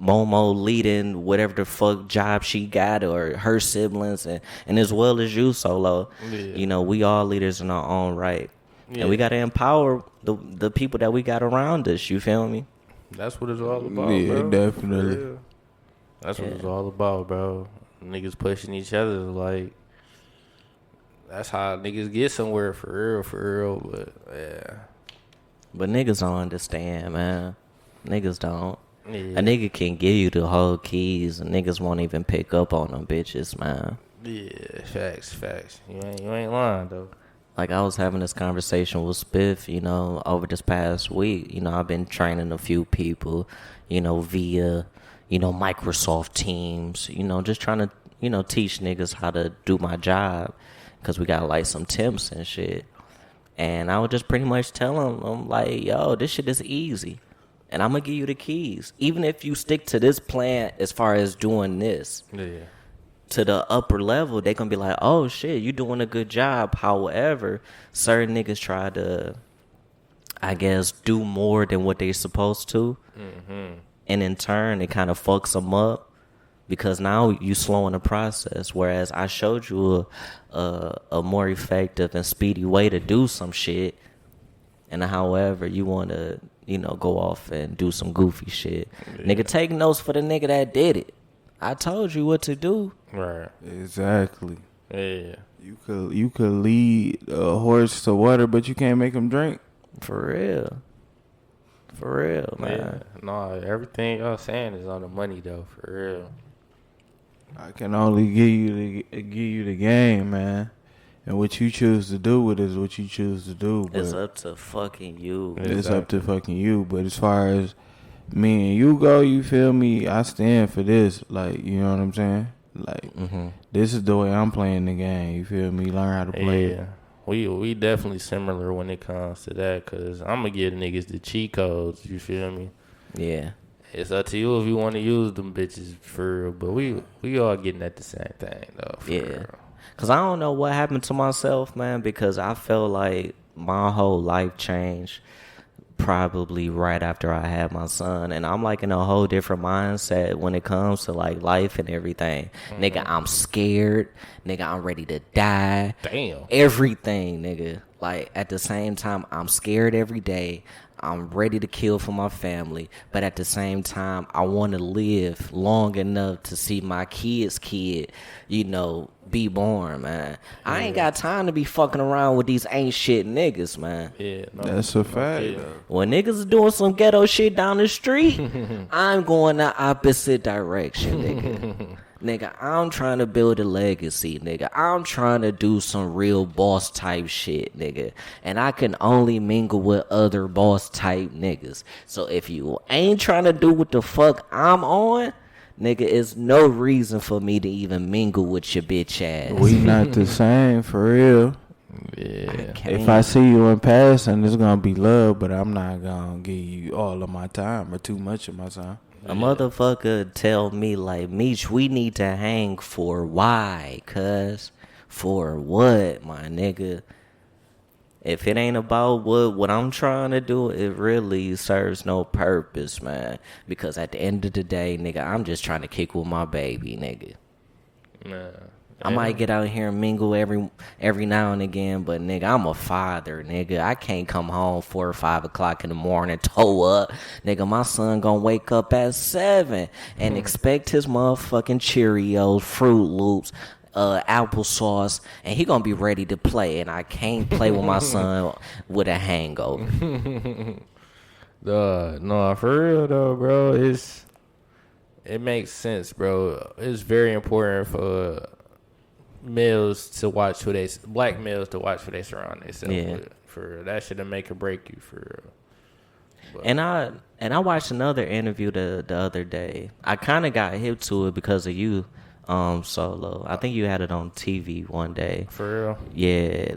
Momo leading whatever the fuck job she got, or her siblings, and as well as you, Solo. Yeah. You know, we all leaders in our own right. Yeah. And we got to empower the people that we got around us, you feel me? That's what it's all about, yeah, bro. Definitely. Yeah. That's what it's all about, bro. Niggas pushing each other, like, that's how niggas get somewhere, for real, but, yeah. But niggas don't understand, man. Niggas don't. Yeah. A nigga can give you the whole keys, and niggas won't even pick up on them bitches, man. Yeah, facts. You ain't lying, though. like I was having this conversation with Spiff, you know, over this past week. You know, I've been training a few people, you know, via, you know, Microsoft Teams, you know, just trying to, you know, teach niggas how to do my job because we got like some temps and shit. And I would just pretty much tell them, I'm like, yo, this shit is easy. And I'm going to give you the keys. Even if you stick to this plan as far as doing this. Yeah. To the upper level, they gonna be like, oh shit, you doing a good job. However, certain niggas try to, I guess, do more than what they supposed to. Mm-hmm. And in turn, it kind of fucks them up because now you slowing the process. Whereas I showed you a more effective and speedy way to do some shit. And however, you want to, you know, go off and do some goofy shit. Yeah. Nigga, take notes for the nigga that did it. I told you what to do. Right. Exactly. Yeah. You could lead a horse to water, but you can't make him drink. For real, man. Yeah. No, everything y'all saying is on the money though. For real. I can only give you the game, man. And what you choose to do with it is what you choose to do. It's up to fucking you. It's up to fucking you. But as far as me and you go, you feel me? I stand for this. Like, you know what I'm saying? Like, This is the way I'm playing the game. You feel me? Learn how to play it. We definitely similar when it comes to that, because I'm going to give niggas the cheat codes. You feel me? Yeah. It's up to you if you want to use them bitches for real. But we all getting at the same thing, though. For real. Because I don't know what happened to myself, man, because I felt like my whole life changed probably right after I had my son, and I'm like in a whole different mindset when it comes to like life and everything. Nigga, I'm scared. Nigga, I'm ready to die. Damn. Everything, nigga. Like at the same time, I'm scared every day. I'm ready to kill for my family, but at the same time, I want to live long enough to see my kid's kid, you know, be born, man. I ain't got time to be fucking around with these ain't shit niggas, man. Yeah, no, that's a fact. Yeah. When niggas is doing some ghetto shit down the street, I'm going the opposite direction, nigga. Nigga, I'm trying to build a legacy, nigga. I'm trying to do some real boss type shit, nigga. And I can only mingle with other boss type niggas. So if you ain't trying to do what the fuck I'm on, nigga, it's no reason for me to even mingle with your bitch ass. We not the same, for real. Yeah. If I see you in passing, it's gonna be love, but I'm not gonna give you all of my time or too much of my time. A motherfucker tell me like, Meech, we need to hang for why? Cuz for what, my nigga? If it ain't about what I'm trying to do, it really serves no purpose, man. Because at the end of the day, nigga, I'm just trying to kick with my baby, nigga. Nah. I might get out here and mingle every now and again, but nigga, I'm a father, nigga. I can't come home 4 or 5 o'clock in the morning, toe up. Nigga, my son gonna wake up at 7 and expect his motherfucking Cheerios, Fruit Loops, applesauce, and he gonna be ready to play, and I can't play with my son with a hangover. No, for real though, bro. It makes sense, bro. It's very important for males to watch black males to watch who they surround themselves with. For real. That should make or break you, for real. But. And I watched another interview the other day. I kind of got hip to it because of you, Solo. I think you had it on TV one day. For real? Yeah.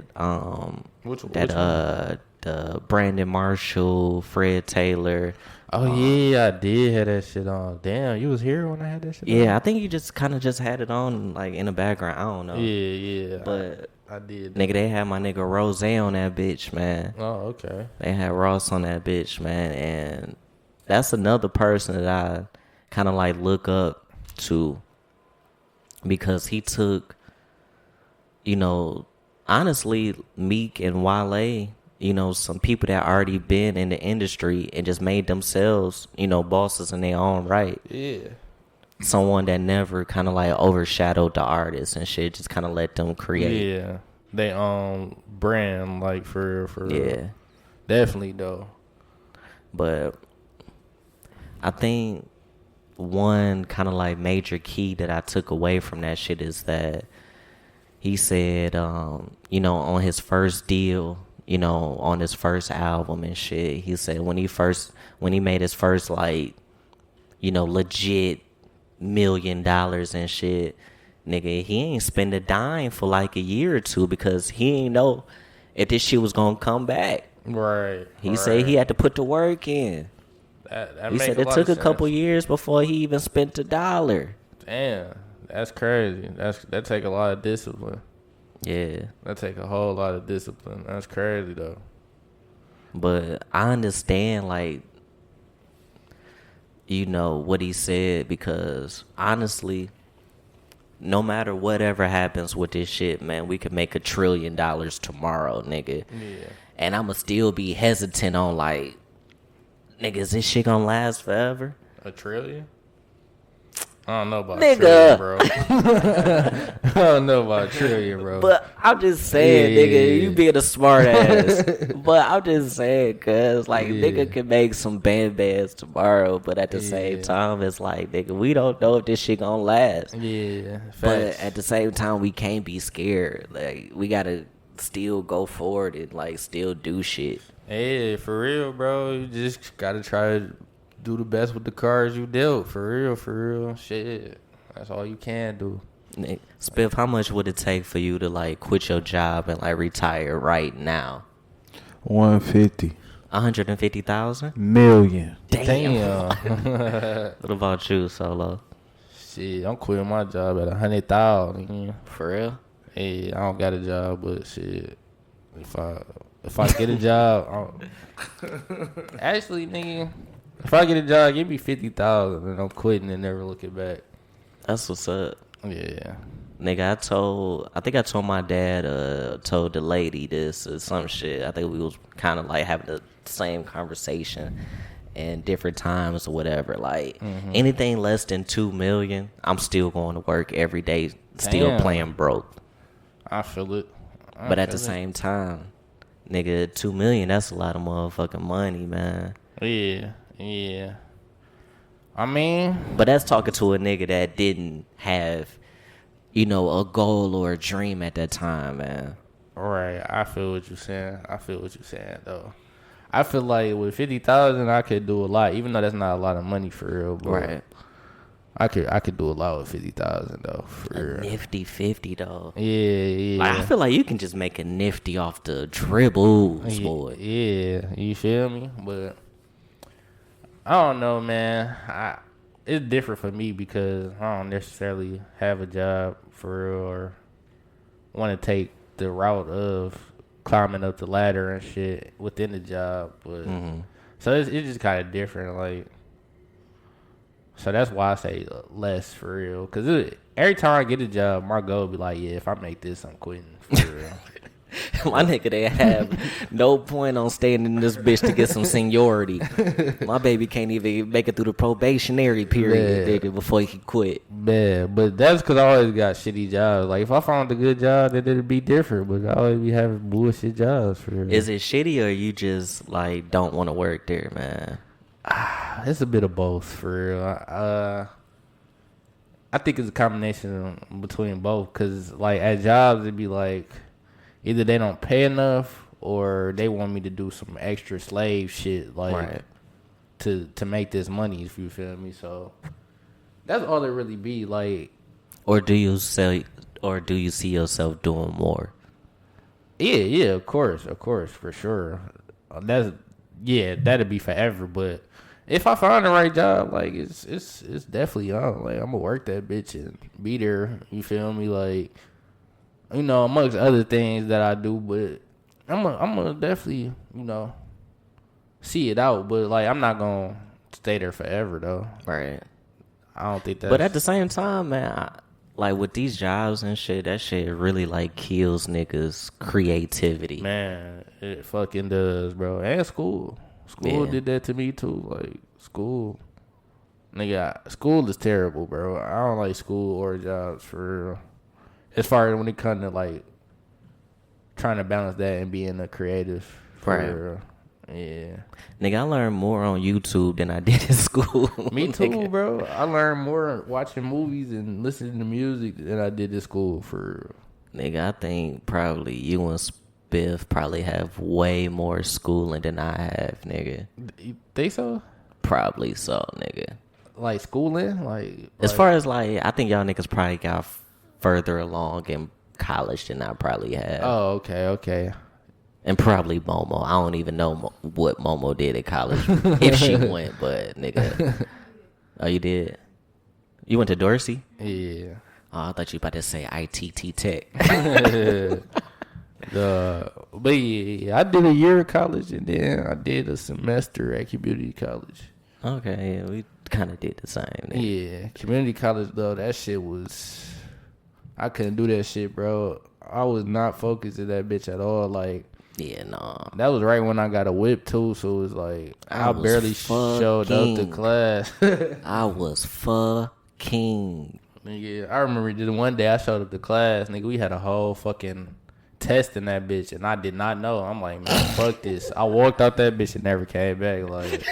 Which one? The Brandon Marshall, Fred Taylor. Oh yeah, I did have that shit on. Damn, you was here when I had that shit on? Yeah, I think you just kind of just had it on like in the background. I don't know. Yeah. But I did. Nigga, they had my nigga Rose on that bitch, man. Oh, okay. They had Ross on that bitch, man. And that's another person that I kind of like look up to because he took, you know, honestly, Meek and Wale, you know, some people that already been in the industry and just made themselves, you know, bosses in their own right. Yeah. Someone that never kind of like overshadowed the artists and shit, just kind of let them create. Yeah. They brand, like, for yeah. Definitely, though. But I think one kind of like major key that I took away from that shit is that he said, you know, on his first deal, you know, on his first album and shit, he said when he made his first, like, you know, legit $1 million and shit, nigga, he ain't spend a dime for like a year or two because he ain't know if this shit was gonna come back. Right. He said he had to put the work in. That He said it took a couple years before he even spent $1. Damn, that's crazy. That take a lot of discipline. Yeah. That take a whole lot of discipline. That's crazy though. But I understand, like, you know, what he said, because honestly, no matter whatever happens with this shit, man, we could make $1 trillion tomorrow, nigga. Yeah. And I'ma still be hesitant on, like, nigga, is this shit gonna last forever? $1 trillion? I don't know about Nigga. $1 trillion, bro. I don't know about $1 trillion, bro. But I'm just saying, Yeah. nigga, you being a smart ass. But I'm just saying, cuz, like, Yeah. nigga can make some bands tomorrow, but at the same time, it's like, nigga, we don't know if this shit gonna last. Yeah, But facts. at the same time, we can't be scared. Like, we gotta still go forward and, like, still do shit. Yeah, for real, bro. You just gotta try to do the best with the cards you dealt. For real. Shit. That's all you can do. Nick, Spiff, how much would it take for you to, like, quit your job and, like, retire right now? 150 $150,000? million. Damn. What about you, Solo? Shit, I'm quitting my job at 100,000. For real? Hey, I don't got a job, but shit, if I get a job, actually, nigga, if I get a job, give me 50,000 and I'm quitting and never looking back. That's what's up. Yeah. Nigga, I think I told my dad, told the lady this or some shit. I think we was kind of like having the same conversation in different times or whatever. Like, anything less than 2 million, I'm still going to work every day, still Damn. playing broke. I feel it. But at the same time, nigga, 2 million, that's a lot of motherfucking money, man. Yeah. I mean, But that's talking to a nigga that didn't have, you know, a goal or a dream at that time, man. right. I feel what you're saying. Though. I feel like with 50,000, I could do a lot, even though that's not a lot of money for real. But Right. I could do a lot with 50,000 though, for A real. nifty 50, though. Yeah. Like, I feel like you can just make a nifty off the dribbles, boy. Yeah, you feel me? But I don't know, man. It's different for me because I don't necessarily have a job for real or want to take the route of climbing up the ladder and shit within the job. But so it's just kind of different, like. So that's why I say less for real. Because every time I get a job, my goal be like, yeah, if I make this, I'm quitting for real. My nigga, they have no point on staying in this bitch to get some seniority. My baby can't even make it through the probationary period, nigga, before he quit. Man, but that's because I always got shitty jobs. Like, if I found a good job, then it'd be different. But I always be having bullshit jobs for real. Is it shitty or you just, like, don't want to work there, man? It's a bit of both, for real. I think it's a combination between both. Because, like, at jobs, it'd be like, either they don't pay enough or they want me to do some extra slave shit, like, to make this money, if you feel me. So, that's all it really be, like. Or do you see yourself doing more? Yeah, of course, for sure. That'd be forever. But if I find the right job, like it's definitely on. Like, I'm gonna work that bitch and be there. You feel me? Like, you know, amongst other things that I do, but I'm gonna definitely, you know, see it out. But like, I'm not gonna stay there forever though. Right. I don't think that. But at the same time, man, like with these jobs and shit, that shit really like kills niggas' creativity. Man, it fucking does, bro. And school did that to me too. Like, school, nigga, school is terrible, bro. I don't like school or jobs for real. As far as when it comes to like trying to balance that and being a creative, for real. Yeah, nigga, I learned more on YouTube than I did in school. Me too, nigga. bro. I learned more watching movies and listening to music than I did in school, for real. Nigga, I think probably you and Spiff probably have way more schooling than I have, nigga. You think so? Probably so, nigga. Like schooling? Like as far as like, I think y'all niggas probably got further along in college than I probably have. Oh, okay. And probably Momo. I don't even know what Momo did at college. If she went, but nigga. Oh, you did? You went to Dorsey? Yeah. Oh, I thought you about to say ITT Tech. But yeah, I did a year of college and then I did a semester at community college. Okay, yeah, we kind of did the same. Nigga. Yeah, community college though, that shit was, I couldn't do that shit, bro. I was not focused in that bitch at all. Like, yeah, no. That was right when I got a whip too, so it was like I barely showed up to class. I was fucking. Nigga, I remember the one day I showed up to class, nigga, we had a whole fucking test in that bitch, and I did not know. I'm like, man, fuck this. I walked out that bitch and never came back. Like,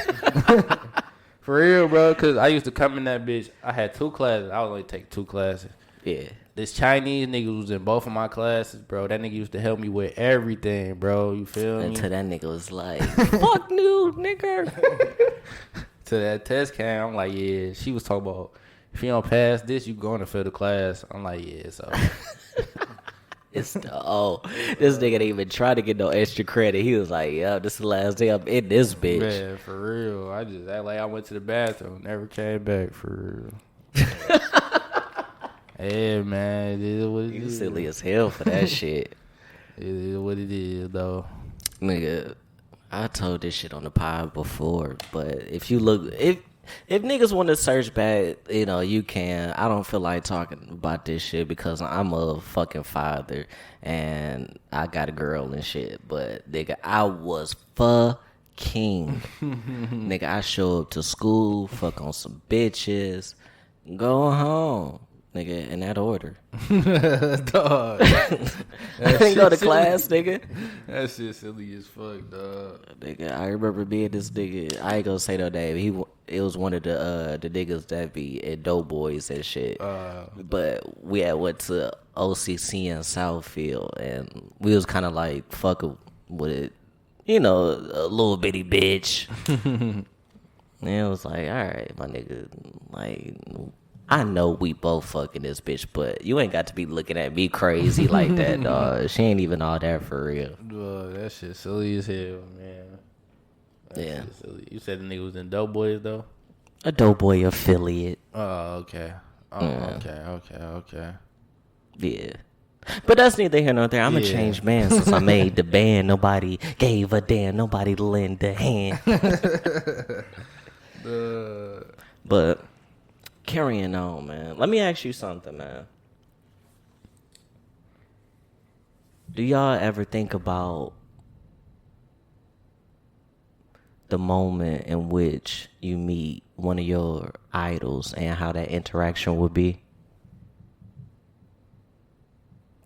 for real, bro, because I used to come in that bitch. I had 2 classes. I would only take 2 classes. Yeah. This Chinese nigga was in both of my classes, bro. That nigga used to help me with everything, bro. You feel me? Until that nigga was like, fuck you, nigga. Till that test came, I'm like, yeah. She was talking about, if you don't pass this, you going to fail the class. I'm like, yeah, so. This nigga didn't even try to get no extra credit. He was like, yeah, this is the last day I'm in this bitch. Man, for real. I just act like I went to the bathroom. Never came back, for real. Yeah, man. It is what it is. You silly as hell for that shit. It is what it is, though. Nigga, I told this shit on the pod before, but if you look, if niggas want to search back, you know, you can. I don't feel like talking about this shit because I'm a fucking father and I got a girl and shit. But nigga, I was fucking. Nigga, I show up to school, fuck on some bitches, go home. Nigga, in that order. Dog. I didn't go to class, nigga. That shit silly as fuck, dog. Nigga, I remember being this nigga. I ain't gonna say no name. It was one of the niggas that be at Doughboys and shit. But we had went to OCC in Southfield, and we was kind of like fucking with it, you know, a little bitty bitch. And it was like, all right, my nigga, like, I know we both fucking this bitch, but you ain't got to be looking at me crazy like that, dog. She ain't even all that for real. Dog, that shit silly as hell, man. Yeah. Silly. You said the nigga was in Doughboys, though? A Doughboy affiliate. Oh, okay. Oh, yeah. Okay. Yeah. But that's neither here nor there. I'm a changed man since I made the band. Nobody gave a damn. Nobody lent a hand. But carrying on, man. Let me ask you something, man. Do y'all ever think about the moment in which you meet one of your idols and how that interaction would be?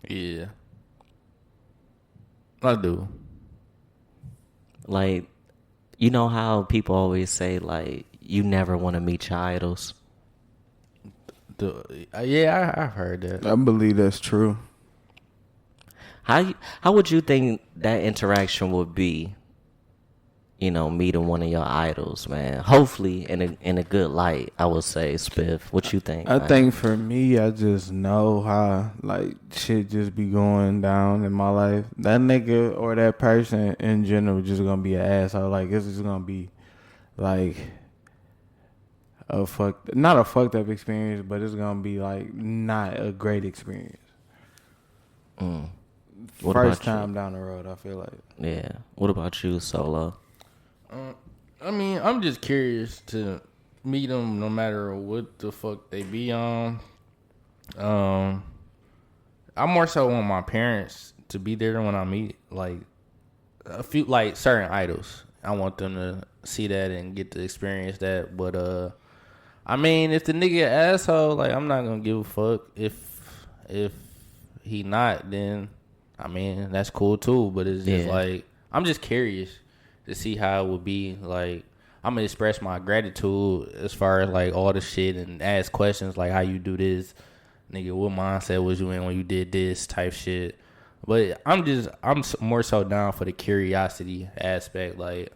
Yeah. I do. Like, you know how people always say, like, you never want to meet your idols? Yeah, I've heard that. I believe that's true. How would you think that interaction would be, you know, meeting one of your idols, man? Hopefully in a good light, I would say. Spiff, what you think? I think for me, I just know how, like, shit just be going down in my life. That nigga or that person in general just gonna be an asshole. Like, it's just gonna be, like, not a fucked up experience, but it's gonna be, like, not a great experience. First time down the road, I feel like. Yeah. What about you, Solo? I mean, I'm just curious to meet them no matter what the fuck they be on. I more so want my parents to be there when I meet, like, a few, like, certain idols. I want them to see that and get to experience that. But, I mean, if the nigga an asshole, like, I'm not gonna give a fuck. If he not, then, I mean, that's cool too. But it's just like, I'm just curious to see how it would be. Like, I'm gonna express my gratitude as far as, like, all the shit and ask questions like how you do this, nigga, what mindset was you in when you did this type shit? But I'm more so down for the curiosity aspect. Like,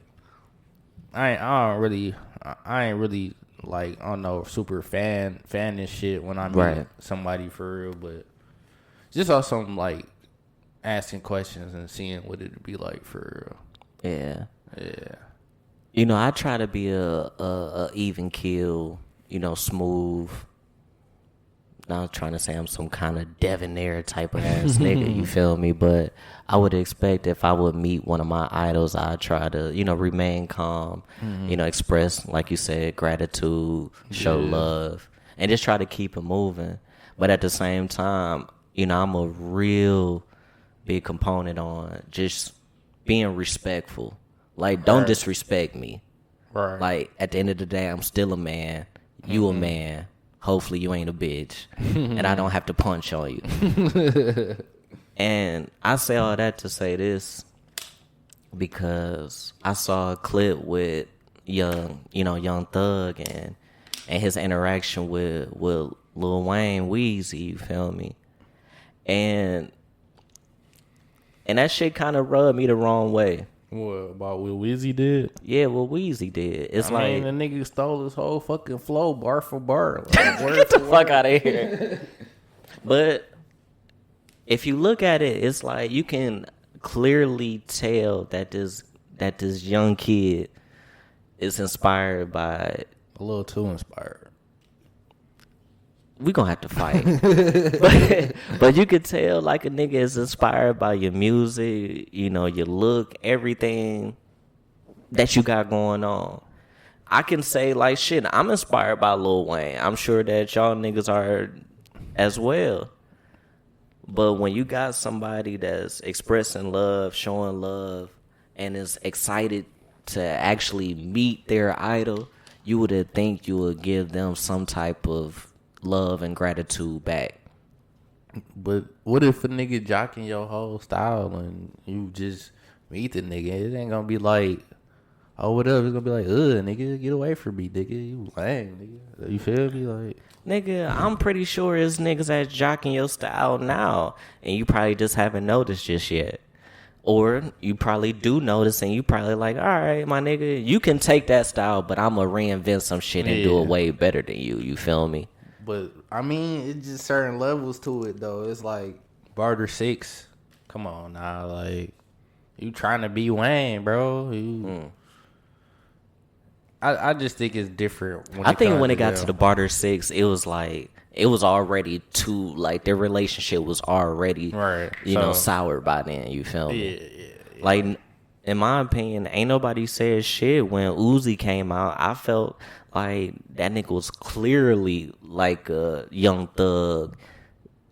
I ain't really like, I don't know, super fan and shit when I meet somebody for real. But just also like asking questions and seeing what it'd be like for real. Yeah. Yeah. You know, I try to be a even keel, you know, smooth. Not trying to say I'm some kind of debonair type of ass nigga, you feel me? But I would expect if I would meet one of my idols, I'd try to, you know, remain calm, you know, express, like you said, gratitude, show love, and just try to keep it moving. But at the same time, you know, I'm a real big component on just being respectful. Like, don't disrespect me. Right. Like, at the end of the day, I'm still a man. You a man. Hopefully you ain't a bitch. And I don't have to punch on you. And I say all that to say this because I saw a clip with Young Thug and his interaction with Lil Wayne, Weezy, you feel me? And that shit kind of rubbed me the wrong way. What about what Weezy did? Yeah, what Weezy did. It's I like mean, the nigga stole his whole fucking flow bar for bar. Like, get the fuck out of here. But if you look at it, it's like you can clearly tell that this young kid is inspired by a little too inspired. We gonna have to fight. but you could tell like a nigga is inspired by your music, you know, your look, everything that you got going on. I can say like shit, I'm inspired by Lil Wayne. I'm sure that y'all niggas are as well. But when you got somebody that's expressing love, showing love, and is excited to actually meet their idol, you would think you would give them some type of love and gratitude back. But what if a nigga jocking your whole style and you just meet the nigga? It ain't gonna be like, oh, what up? It's gonna be like, nigga, get away from me, nigga. You lame, nigga. You feel me? Like, nigga, I'm pretty sure it's niggas that's jocking your style now, and you probably just haven't noticed just yet. Or you probably do notice, and you probably like, all right, my nigga, you can take that style, but I'm gonna reinvent some shit and do it way better than you. You feel me? But I mean, it's just certain levels to it, though. It's like Barter 6. Come on now, like, you trying to be Wayne, bro. I just think it's different. I think when it got to the Barter 6, it was like it was already too, like, their relationship was already you know, soured by then. You feel me? Yeah. Like, in my opinion, ain't nobody said shit when Uzi came out. I felt like that nigga was clearly like a Young Thug,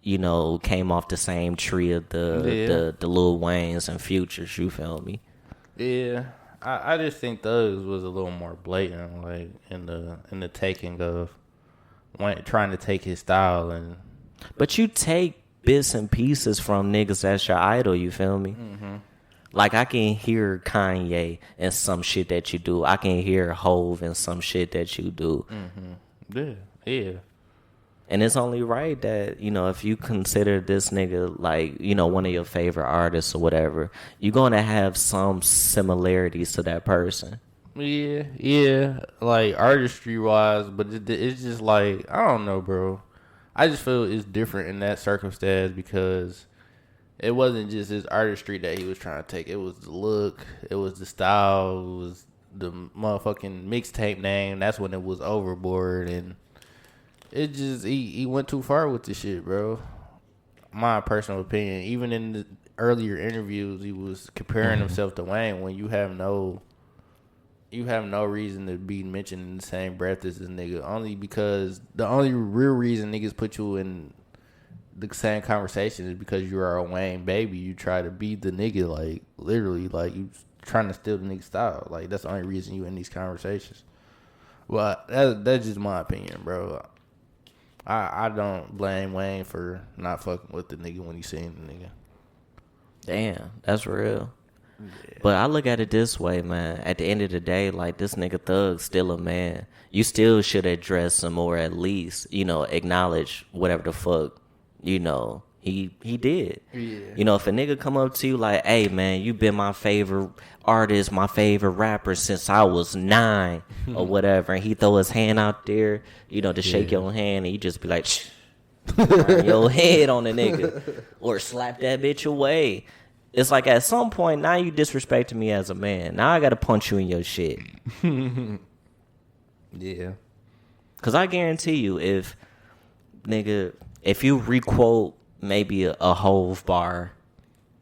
you know, came off the same tree of the Lil Waynes and Futures, you feel me? Yeah. I just think Thugs was a little more blatant, like in the taking of trying to take his style. And but you take bits and pieces from niggas that's your idol, you feel me? Mm-hmm. Like, I can hear Kanye and some shit that you do. I can hear Hove and some shit that you do. Mm-hmm. Yeah. And it's only right that, you know, if you consider this nigga like, you know, one of your favorite artists or whatever, you're going to have some similarities to that person. Yeah. Like, artistry-wise, but it's just like, I don't know, bro. I just feel it's different in that circumstance because it wasn't just his artistry that he was trying to take. It was the look. It was the style. It was the motherfucking mixtape name. That's when it was overboard. And it just, he went too far with this shit, bro. My personal opinion. Even in the earlier interviews, he was comparing himself to Wayne when you have no reason to be mentioned in the same breath as this nigga. Only because the only real reason niggas put you in the same conversation is because you are a Wayne baby. You try to be the nigga, like, literally, like, you trying to steal the nigga style. Like, that's the only reason you in these conversations. Well, that's just my opinion, bro. I don't blame Wayne for not fucking with the nigga when he seen the nigga. Damn, that's real. But I look at it this way, man. At the end of the day, like, this nigga Thug still a man. You still should address him or at least, acknowledge whatever the fuck, he did. Yeah. If a nigga come up to you like, hey, man, you been my favorite artist, my favorite rapper since I was 9 or whatever, and he throw his hand out there, to shake your hand, and you just be like, shh. Turn your head on the nigga or slap that bitch away. It's like at some point now you disrespecting me as a man. Now I gotta punch you in your shit. Yeah. Cause I guarantee you, if you requote maybe a Hove bar,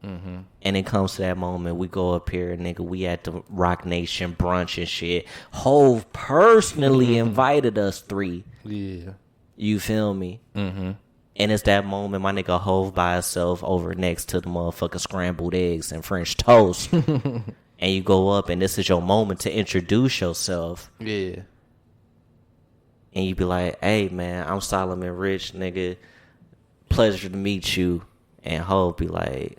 and it comes to that moment, we go up here, nigga, we at the Rock Nation brunch and shit. Hove personally invited us 3. Yeah. You feel me? Mm-hmm. And it's that moment my nigga Hove by himself over next to the motherfucking scrambled eggs and French toast. And you go up and this is your moment to introduce yourself. Yeah. And you be like, hey, man, I'm Solomon Rich, nigga. Pleasure to meet you. And Hove be like,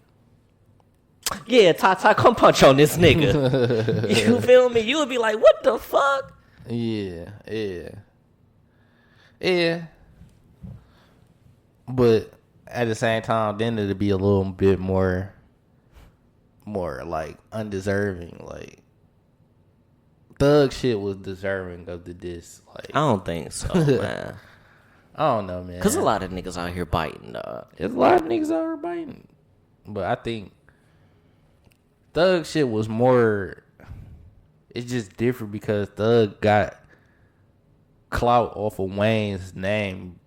yeah, Tata, come punch on this nigga. You feel me? You would be like, what the fuck? Yeah. But at the same time, then it'd be a little bit more like undeserving. Like Thug shit was deserving of the diss. Like I don't think so, man. I don't know, man. Cause a lot of niggas out here biting, dog. There's a lot of niggas out here biting. But I think Thug shit was more. It's just different because Thug got clout off of Wayne's name.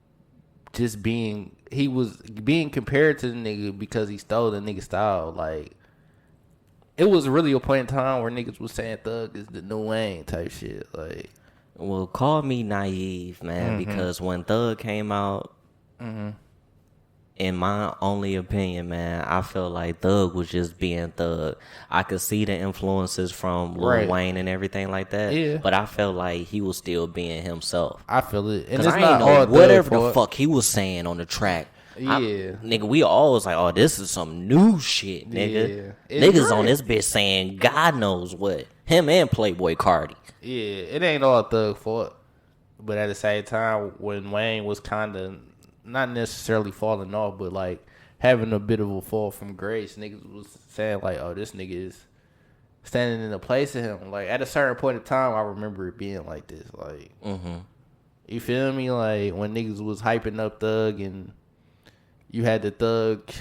He was being compared to the nigga because he stole the nigga style. Like, it was really a point in time where niggas was saying Thug is the new Wayne type shit. Like, well, call me naive, man, because when Thug came out, in my only opinion, man, I feel like Thug was just being Thug. I could see the influences from Lil Wayne and everything like that, but I felt like he was still being himself. I feel it. And it's I not know whatever the fuck he was saying on the track. Yeah. Nigga, we always like, oh, this is some new shit, nigga. Yeah. Niggas on this bitch saying God knows what. Him and Playboy Cardi. Yeah, it ain't all Thug fault. But at the same time, when Wayne was kind of not necessarily falling off, but like having a bit of a fall from grace, niggas was saying like, oh, this nigga is standing in the place of him. Like at a certain point in time, I remember it being like this. Like, you feel me? Like when niggas was hyping up Thug and you had the Thug.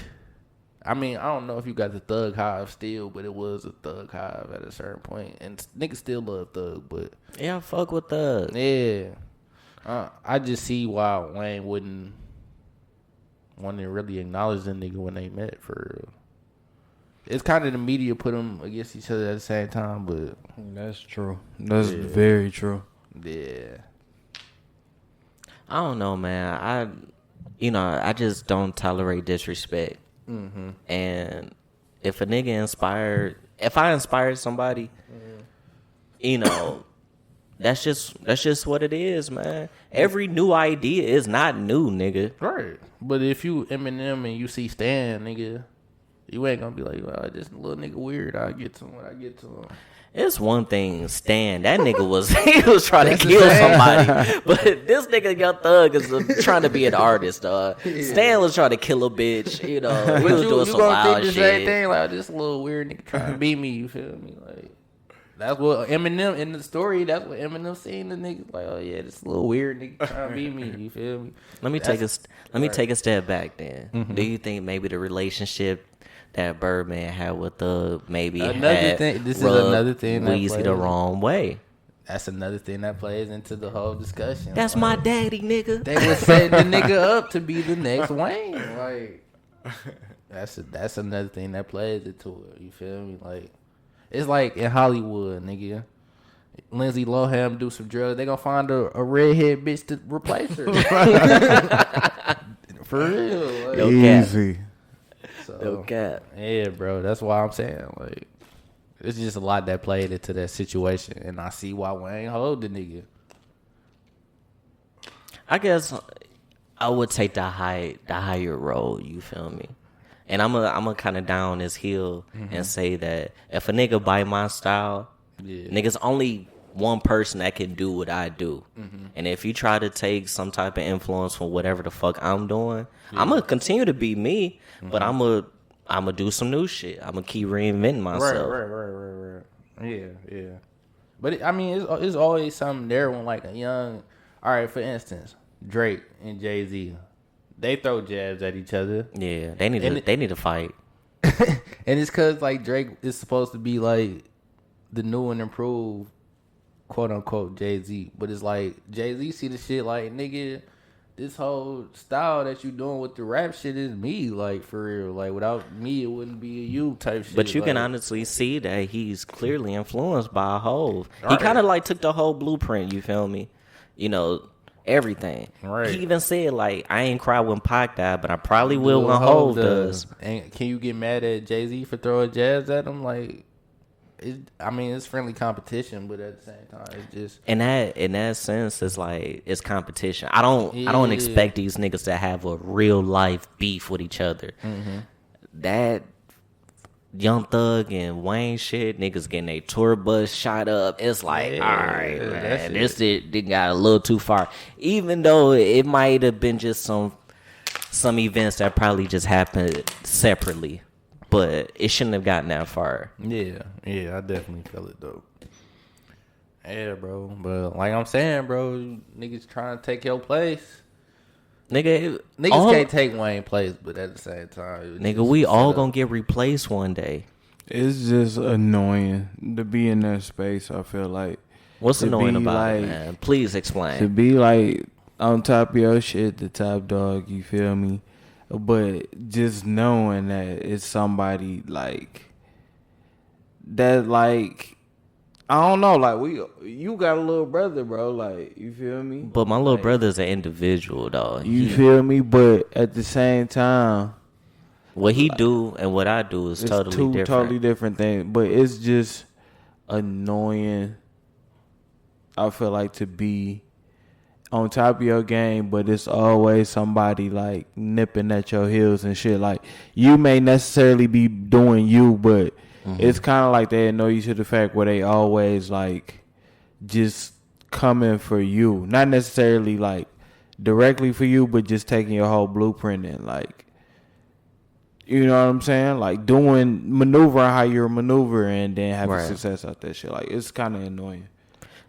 I mean, I don't know if you got the Thug hive still, but it was a Thug hive at a certain point. And niggas still love Thug, but yeah, fuck with Thug. Yeah. I just see why Wayne wouldn't want to really acknowledge the nigga when they met, for real. It's kind of the media put them against each other at the same time, but that's true. That's very true. Yeah. I don't know, man. I just don't tolerate disrespect. And if a nigga if I inspired somebody, that's just what it is, man. Every new idea is not new, nigga. Right. But if you Eminem and you see Stan, nigga, you ain't gonna be like, well, this little nigga weird. I get to him when I get to him. It's one thing, Stan. That nigga was trying to kill somebody, but this nigga Young Thug is trying to be an artist, dog. Stan was trying to kill a bitch, he was doing some wild shit. Same thing, like this little weird nigga trying to beat me. You feel me? Like that's what Eminem in the story. That's what Eminem seen the nigga like. Oh yeah, this little weird nigga trying to beat me. You feel me? Let me take a step back. Then, do you think maybe the relationship that Birdman had with Thug maybe another thing? This is another thing. Weezy the wrong way. That's another thing that plays into the whole discussion. That's my daddy, nigga. They were setting the nigga up to be the next Wayne. Like that's another thing that plays into it. You feel me? Like it's like in Hollywood, nigga. Lindsay Lohan do some drugs, they gonna find a redhead bitch to replace her. For real. Like, easy. So, no cap. Yeah, bro. That's why I'm saying, like, it's just a lot that played into that situation, and I see why Wayne hold the nigga. I guess I would take the higher road. You feel me? And I'm a kind of down this hill and say that if a nigga bite my style, niggas only one person that can do what I do. And if you try to take some type of influence from whatever the fuck I'm doing, I'm gonna continue to be me, but I'm gonna do some new shit. I'm gonna keep reinventing myself. Right. Yeah. But it's always something there when like a young. All right, for instance, Drake and Jay-Z, they throw jabs at each other. Yeah, they need to fight. And it's cause like Drake is supposed to be like the new and improved, quote unquote, Jay-Z. But it's like Jay-Z see the shit like, nigga, this whole style that you doing with the rap shit is me, like, for real. Like, without me, it wouldn't be a you type shit. But you like, can honestly see that he's clearly influenced by Hov. He kind of like took the whole blueprint, you feel me? You know, everything. Right. He even said, like, I ain't cry when Pac died, but I probably will when Hov does. And can you get mad at Jay-Z for throwing jabs at him? Like, it's friendly competition, but at the same time, it's just in that sense, it's like it's competition. I don't expect these niggas to have a real life beef with each other. That Young Thug and Wayne shit, niggas getting a tour bus shot up. It's like, all right, man, this shit got a little too far. Even though it might have been just some events that probably just happened separately. But it shouldn't have gotten that far. Yeah, I definitely feel it, though. Yeah, bro. But like I'm saying, bro, niggas trying to take your place. Niggas can't take Wayne's place, but at the same time, nigga, we all gonna get replaced one day. It's just annoying to be in that space, I feel like. What's annoying about it, man? Please explain. To be like on top of your shit, the top dog, you feel me? But just knowing that it's somebody like that, like, I don't know, like you got a little brother, bro, like, you feel me? But my little brother's an individual, dog. You feel me? But at the same time, what he do and what I do is totally different things. But it's just annoying, I feel like, to be on top of your game, but it's always somebody like nipping at your heels and shit. Like, you may necessarily be doing you, but it's kind of like they annoy you to the fact where they always like just coming for you, not necessarily like directly for you, but just taking your whole blueprint and like, you know what I'm saying, like maneuvering how you're maneuvering and then having success out that shit. Like, it's kind of annoying,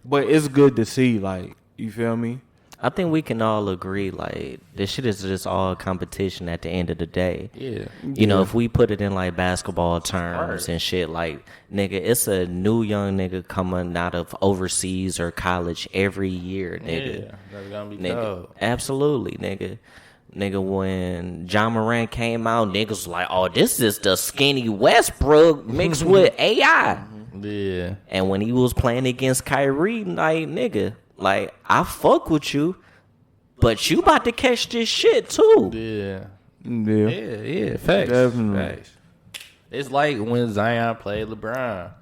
but it's good to see, like, you feel me? I think we can all agree, like, this shit is just all competition at the end of the day. Yeah. You know, if we put it in, like, basketball terms and shit, like, nigga, it's a new young nigga coming out of overseas or college every year, nigga. Yeah, that's gonna be nigga. dope. Absolutely, nigga. Nigga, when John Morant came out, niggas was like, oh, this is the skinny Westbrook mixed with AI. Yeah. And when he was playing against Kyrie, like, nigga, like, I fuck with you, but you about to catch this shit too. Yeah. Facts. Definitely. Facts. It's like when Zion played LeBron.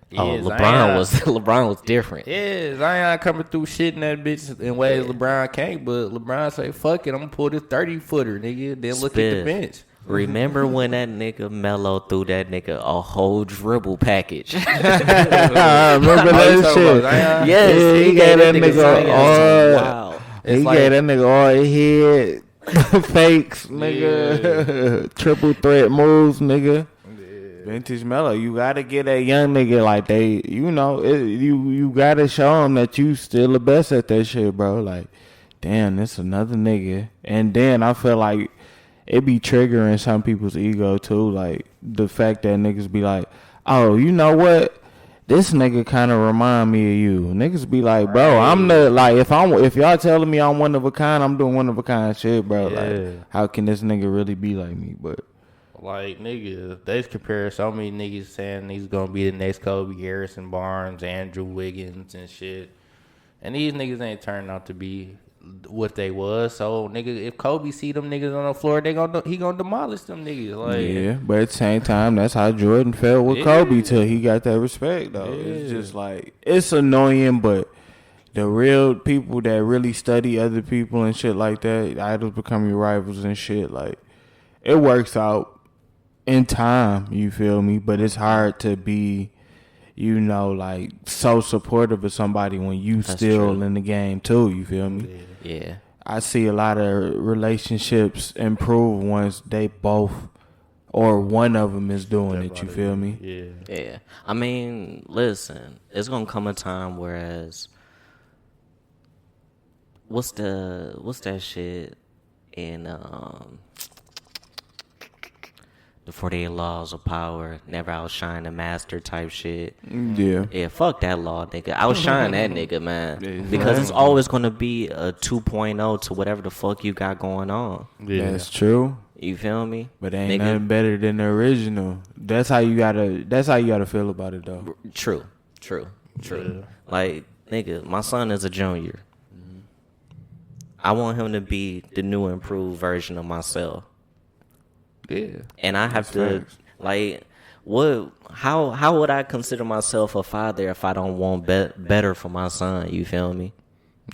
Yeah, LeBron was different. Yeah, Zion coming through shit in that bitch in ways LeBron can't, but LeBron say, fuck it, I'm gonna pull this 30-footer, nigga, then look at the bench. Remember when that nigga Melo threw that nigga a whole dribble package? I remember that shit. Yes, he gave that nigga all. He gave that nigga all his head fakes, nigga. Triple threat moves, nigga. Vintage Melo, you gotta get that young nigga like they, you know, you gotta show him that you still the best at that shit, bro. Like, damn, this another nigga. And then I feel like it be triggering some people's ego too, like the fact that niggas be like, oh, you know what? This nigga kind of remind me of you. Niggas be like, bro, I'm the, like, if y'all telling me I'm one of a kind, I'm doing one of a kind shit, bro. Yeah. Like, how can this nigga really be like me? But like, nigga, they compare so many niggas saying he's gonna be the next Kobe, Harrison Barnes, Andrew Wiggins and shit, and these niggas ain't turned out to be what they was. So, nigga, if Kobe see them niggas on the floor, he gonna demolish them niggas. Like, yeah, but at the same time, that's how Jordan felt with Kobe till he got that respect, though. Yeah. It's just like, it's annoying, but the real people that really study other people and shit like that, idols become your rivals and shit, like, it works out in time, you feel me? But it's hard to be, like so supportive of somebody when you still true. in the game too, you feel me? Yeah. I see a lot of relationships improve once they both or one of them is doing it, you feel me? Yeah. Yeah. I mean, listen, it's gonna come a time whereas what's that shit in the 48 Laws of Power, never outshine the master type shit. Yeah. Yeah, fuck that law, nigga. Outshine that nigga, man. Because it's always gonna be a 2.0 to whatever the fuck you got going on. Yeah. That's true. You feel me? But ain't Nigga, nothing better than the original. That's how you gotta feel about it though. True. Yeah. Like, nigga, my son is a junior. I want him to be the new improved version of myself. Yeah. And I have to, facts. like, how would I consider myself a father if I don't want better for my son? You feel me?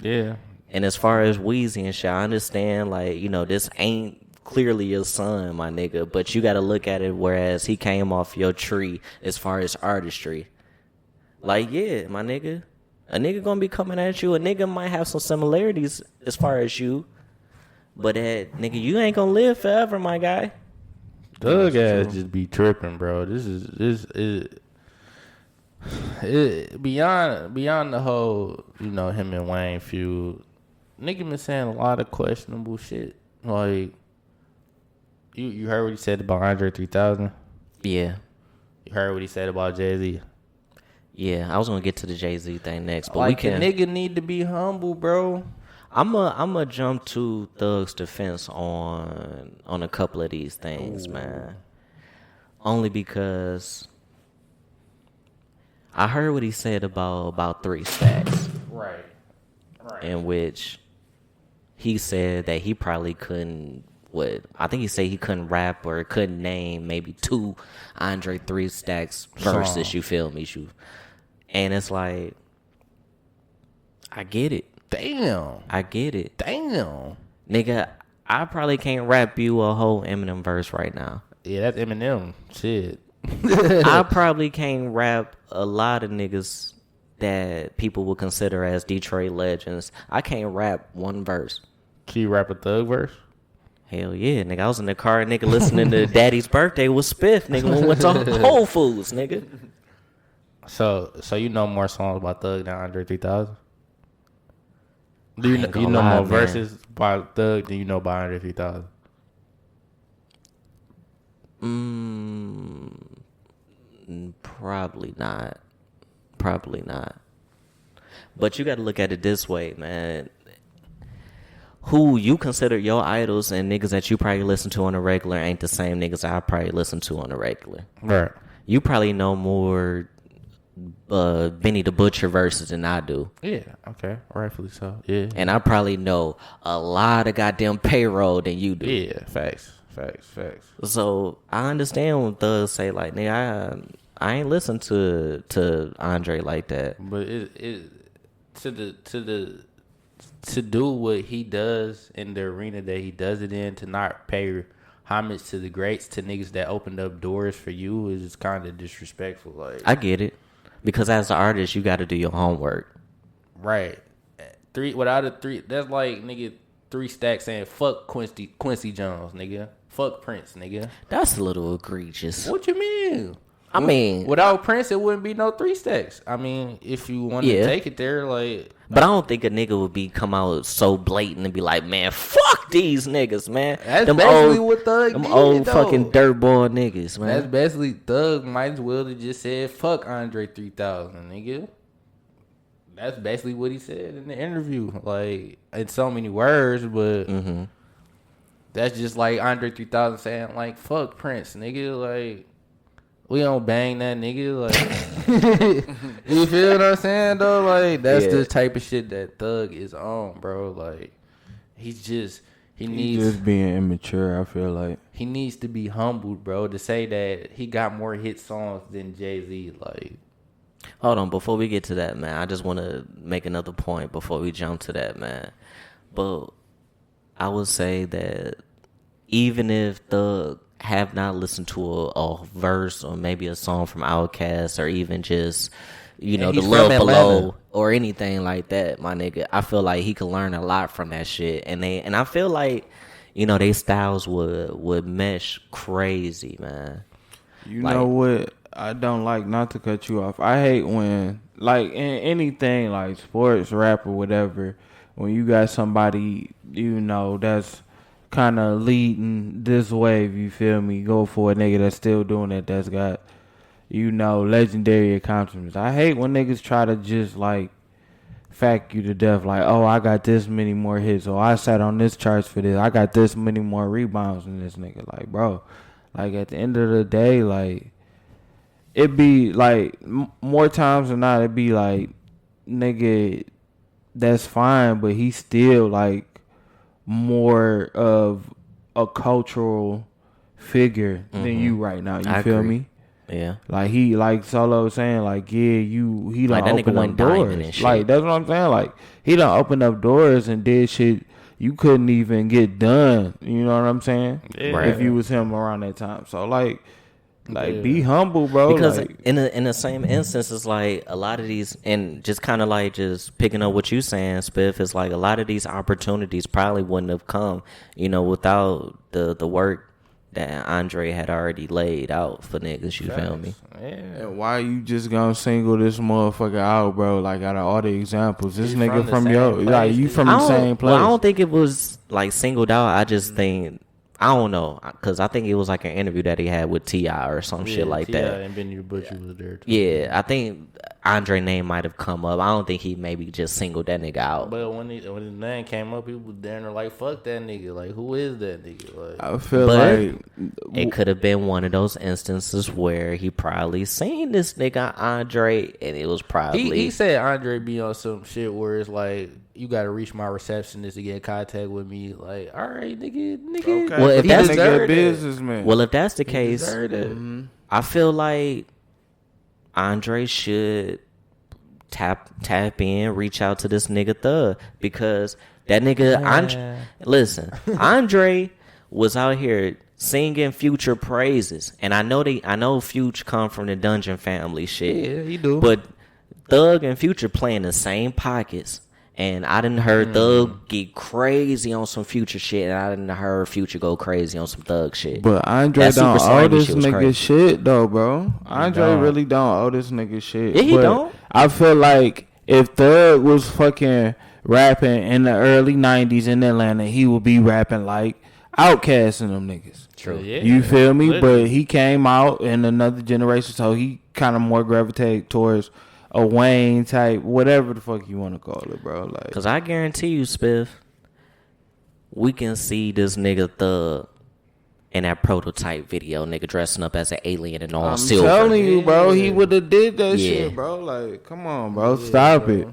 Yeah. And as far as Weezy and shit, I understand, like, this ain't clearly your son, my nigga, but you got to look at it whereas he came off your tree as far as artistry. Like, yeah, my nigga, a nigga gonna be coming at you. A nigga might have some similarities as far as you, but that nigga, you ain't gonna live forever, my guy. Thug ass just be tripping, bro. This is beyond the whole, him and Wayne feud. Nigga been saying a lot of questionable shit. Like, you heard what he said about Andre 3000? Yeah. You heard what he said about Jay-Z? Yeah, I was gonna get to the Jay-Z thing next, but Like, we can. the nigga need to be humble, bro. I'm a jump to Thug's defense on a couple of these things, man. Only because I heard what he said about 3 Stacks, Right. in which he said that he probably couldn't. I think he said he couldn't rap or couldn't name maybe 2 Andre 3 Stacks verses. You feel me? And it's like, I get it. Damn. I get it. Damn. Nigga, I probably can't rap you a whole Eminem verse right now. Yeah, that's Eminem. Shit. I probably can't rap a lot of niggas that people would consider as Detroit legends. I can't rap one verse. Can you rap a Thug verse? Hell yeah, nigga. I was in the car, nigga, listening to Daddy's Birthday with Spiff, nigga. We went to Whole Foods, nigga. So you know more songs about Thug than Andre 3000? Do I you ain't know gonna lie, more man. verses by Thug than you know by Andre 3000? Probably not. Probably not. But you got to look at it this way, man. Who you consider your idols and niggas that you probably listen to on a regular ain't the same niggas I probably listen to on a regular. Right. You probably know more Benny the Butcher verses than I do. Yeah. Okay. Rightfully so. Yeah. And I probably know a lot of goddamn payroll than you do. Yeah. Facts. So I understand when thugs say like, nigga, I ain't listen to Andre like that. But to do what he does in the arena that he does it in, to not pay homage to the greats, to niggas that opened up doors for you, is kind of disrespectful. Like, I get it. Because as an artist, you got to do your homework. right. Without a 3, that's like, nigga, 3 Stacks saying fuck Quincy Jones, nigga. Fuck Prince, nigga. That's a little egregious. What you mean? I mean, Without Prince, it wouldn't be no 3 Stacks. I mean, if you wanted Yeah. to take it there, like... but I don't think a nigga would come out so blatant and be like, man, fuck these niggas, man. That's them basically old, what Thug them did, old though. fucking dirtball niggas, man. That's basically Thug might as well have just said fuck Andre 3000, nigga. That's basically what he said in the interview. Like, in so many words, but that's just like Andre 3000 saying, like, fuck Prince, nigga. Like, we don't bang that nigga. Like, you feel what I'm saying, though? Like, that's Yeah. the type of shit that Thug is on, bro. Like, he's just... He's just being immature, I feel like. He needs to be humbled, bro, to say that he got more hit songs than Jay-Z. Like, Hold on, before we get to that, man, I just want to make another point before we jump to that, man. But I would say that even if Thug have not listened to a verse or maybe a song from Outkast or even just, the Love Below or anything like that, my nigga, I feel like he could learn a lot from that shit. And I feel like, they styles would mesh crazy, man. You know what? I don't like, not to cut you off, I hate when, like, in anything, like sports, rap, or whatever, when you got somebody, that's kind of leading this wave, you feel me? Go for a nigga that's still doing it, that's got, legendary accomplishments. I hate when niggas try to just, like, fact you to death, like, oh, I got this many more hits, or I sat on this charts for this, I got this many more rebounds than this nigga. Like, bro, like, at the end of the day, like, it be, like, more times than not, it be, like, nigga, that's fine, but he's still, like, more of a cultural figure than you right now. You feel me? Yeah. Like, he, like Solo was saying, like, yeah, he done that nigga opened up went diamond and doors. shit. Like, that's what I'm saying. Like, he done opened up doors and did shit you couldn't even get done. You know what I'm saying? Yeah. Right. If you was him around that time. So, like, be humble, bro. Because like, in the same instance, it's like a lot of these, and just kind of like just picking up what you saying, Spiff, is like a lot of these opportunities probably wouldn't have come, without the work that Andre had already laid out for niggas. You feel me? Yeah. and why you just gonna single this motherfucker out, bro? Like, out of all the examples, this He's nigga from from the your, same like, place. you from I the don't- same place. Well, I don't think it was like singled out. I just think, I don't know, because I think it was like an interview that he had with T.I. or some shit like T.I. that. and Benny the Butcher was there too. Yeah, I think Andre name might have come up. I don't think he maybe just singled that nigga out. But when his name came up, people down there like, fuck that nigga. Like, who is that nigga? Like, I feel But like it could have been one of those instances where he probably seen this nigga Andre, and it was probably he said Andre be on some shit where it's like, you gotta reach my receptionist to get in contact with me. Like, all right, nigga. okay, Well, if but that's- that nigga a deserved it. businessman. Well, if that's the case, deserved it. I feel like Andre should tap in, reach out to this nigga Thug, because that nigga listen, Andre was out here singing Future praises, and I know Future come from the Dungeon family shit. Yeah, he do. But Thug and Future play in the same pockets. And I didn't heard Thug get crazy on some Future shit, and I didn't heard Future go crazy on some Thug shit. But Andre That don't Super owe Slimy this shit was nigga crazy. shit, though, bro. Andre don't. really don't owe this nigga shit. Yeah, he But don't. I feel like if Thug was fucking rapping in the early 90s in Atlanta, he would be rapping like Outkast and them niggas. True. Yeah, You feel me? literally. But he came out in another generation, so he kind of more gravitate towards a Wayne type, whatever the fuck you want to call it, bro. Like, Because I guarantee you, Spiff, we can see this nigga Thug in that prototype video, nigga dressing up as an alien and all I'm silver. telling you, bro, he would have did that Yeah. shit, bro. Like, come on, bro, stop it.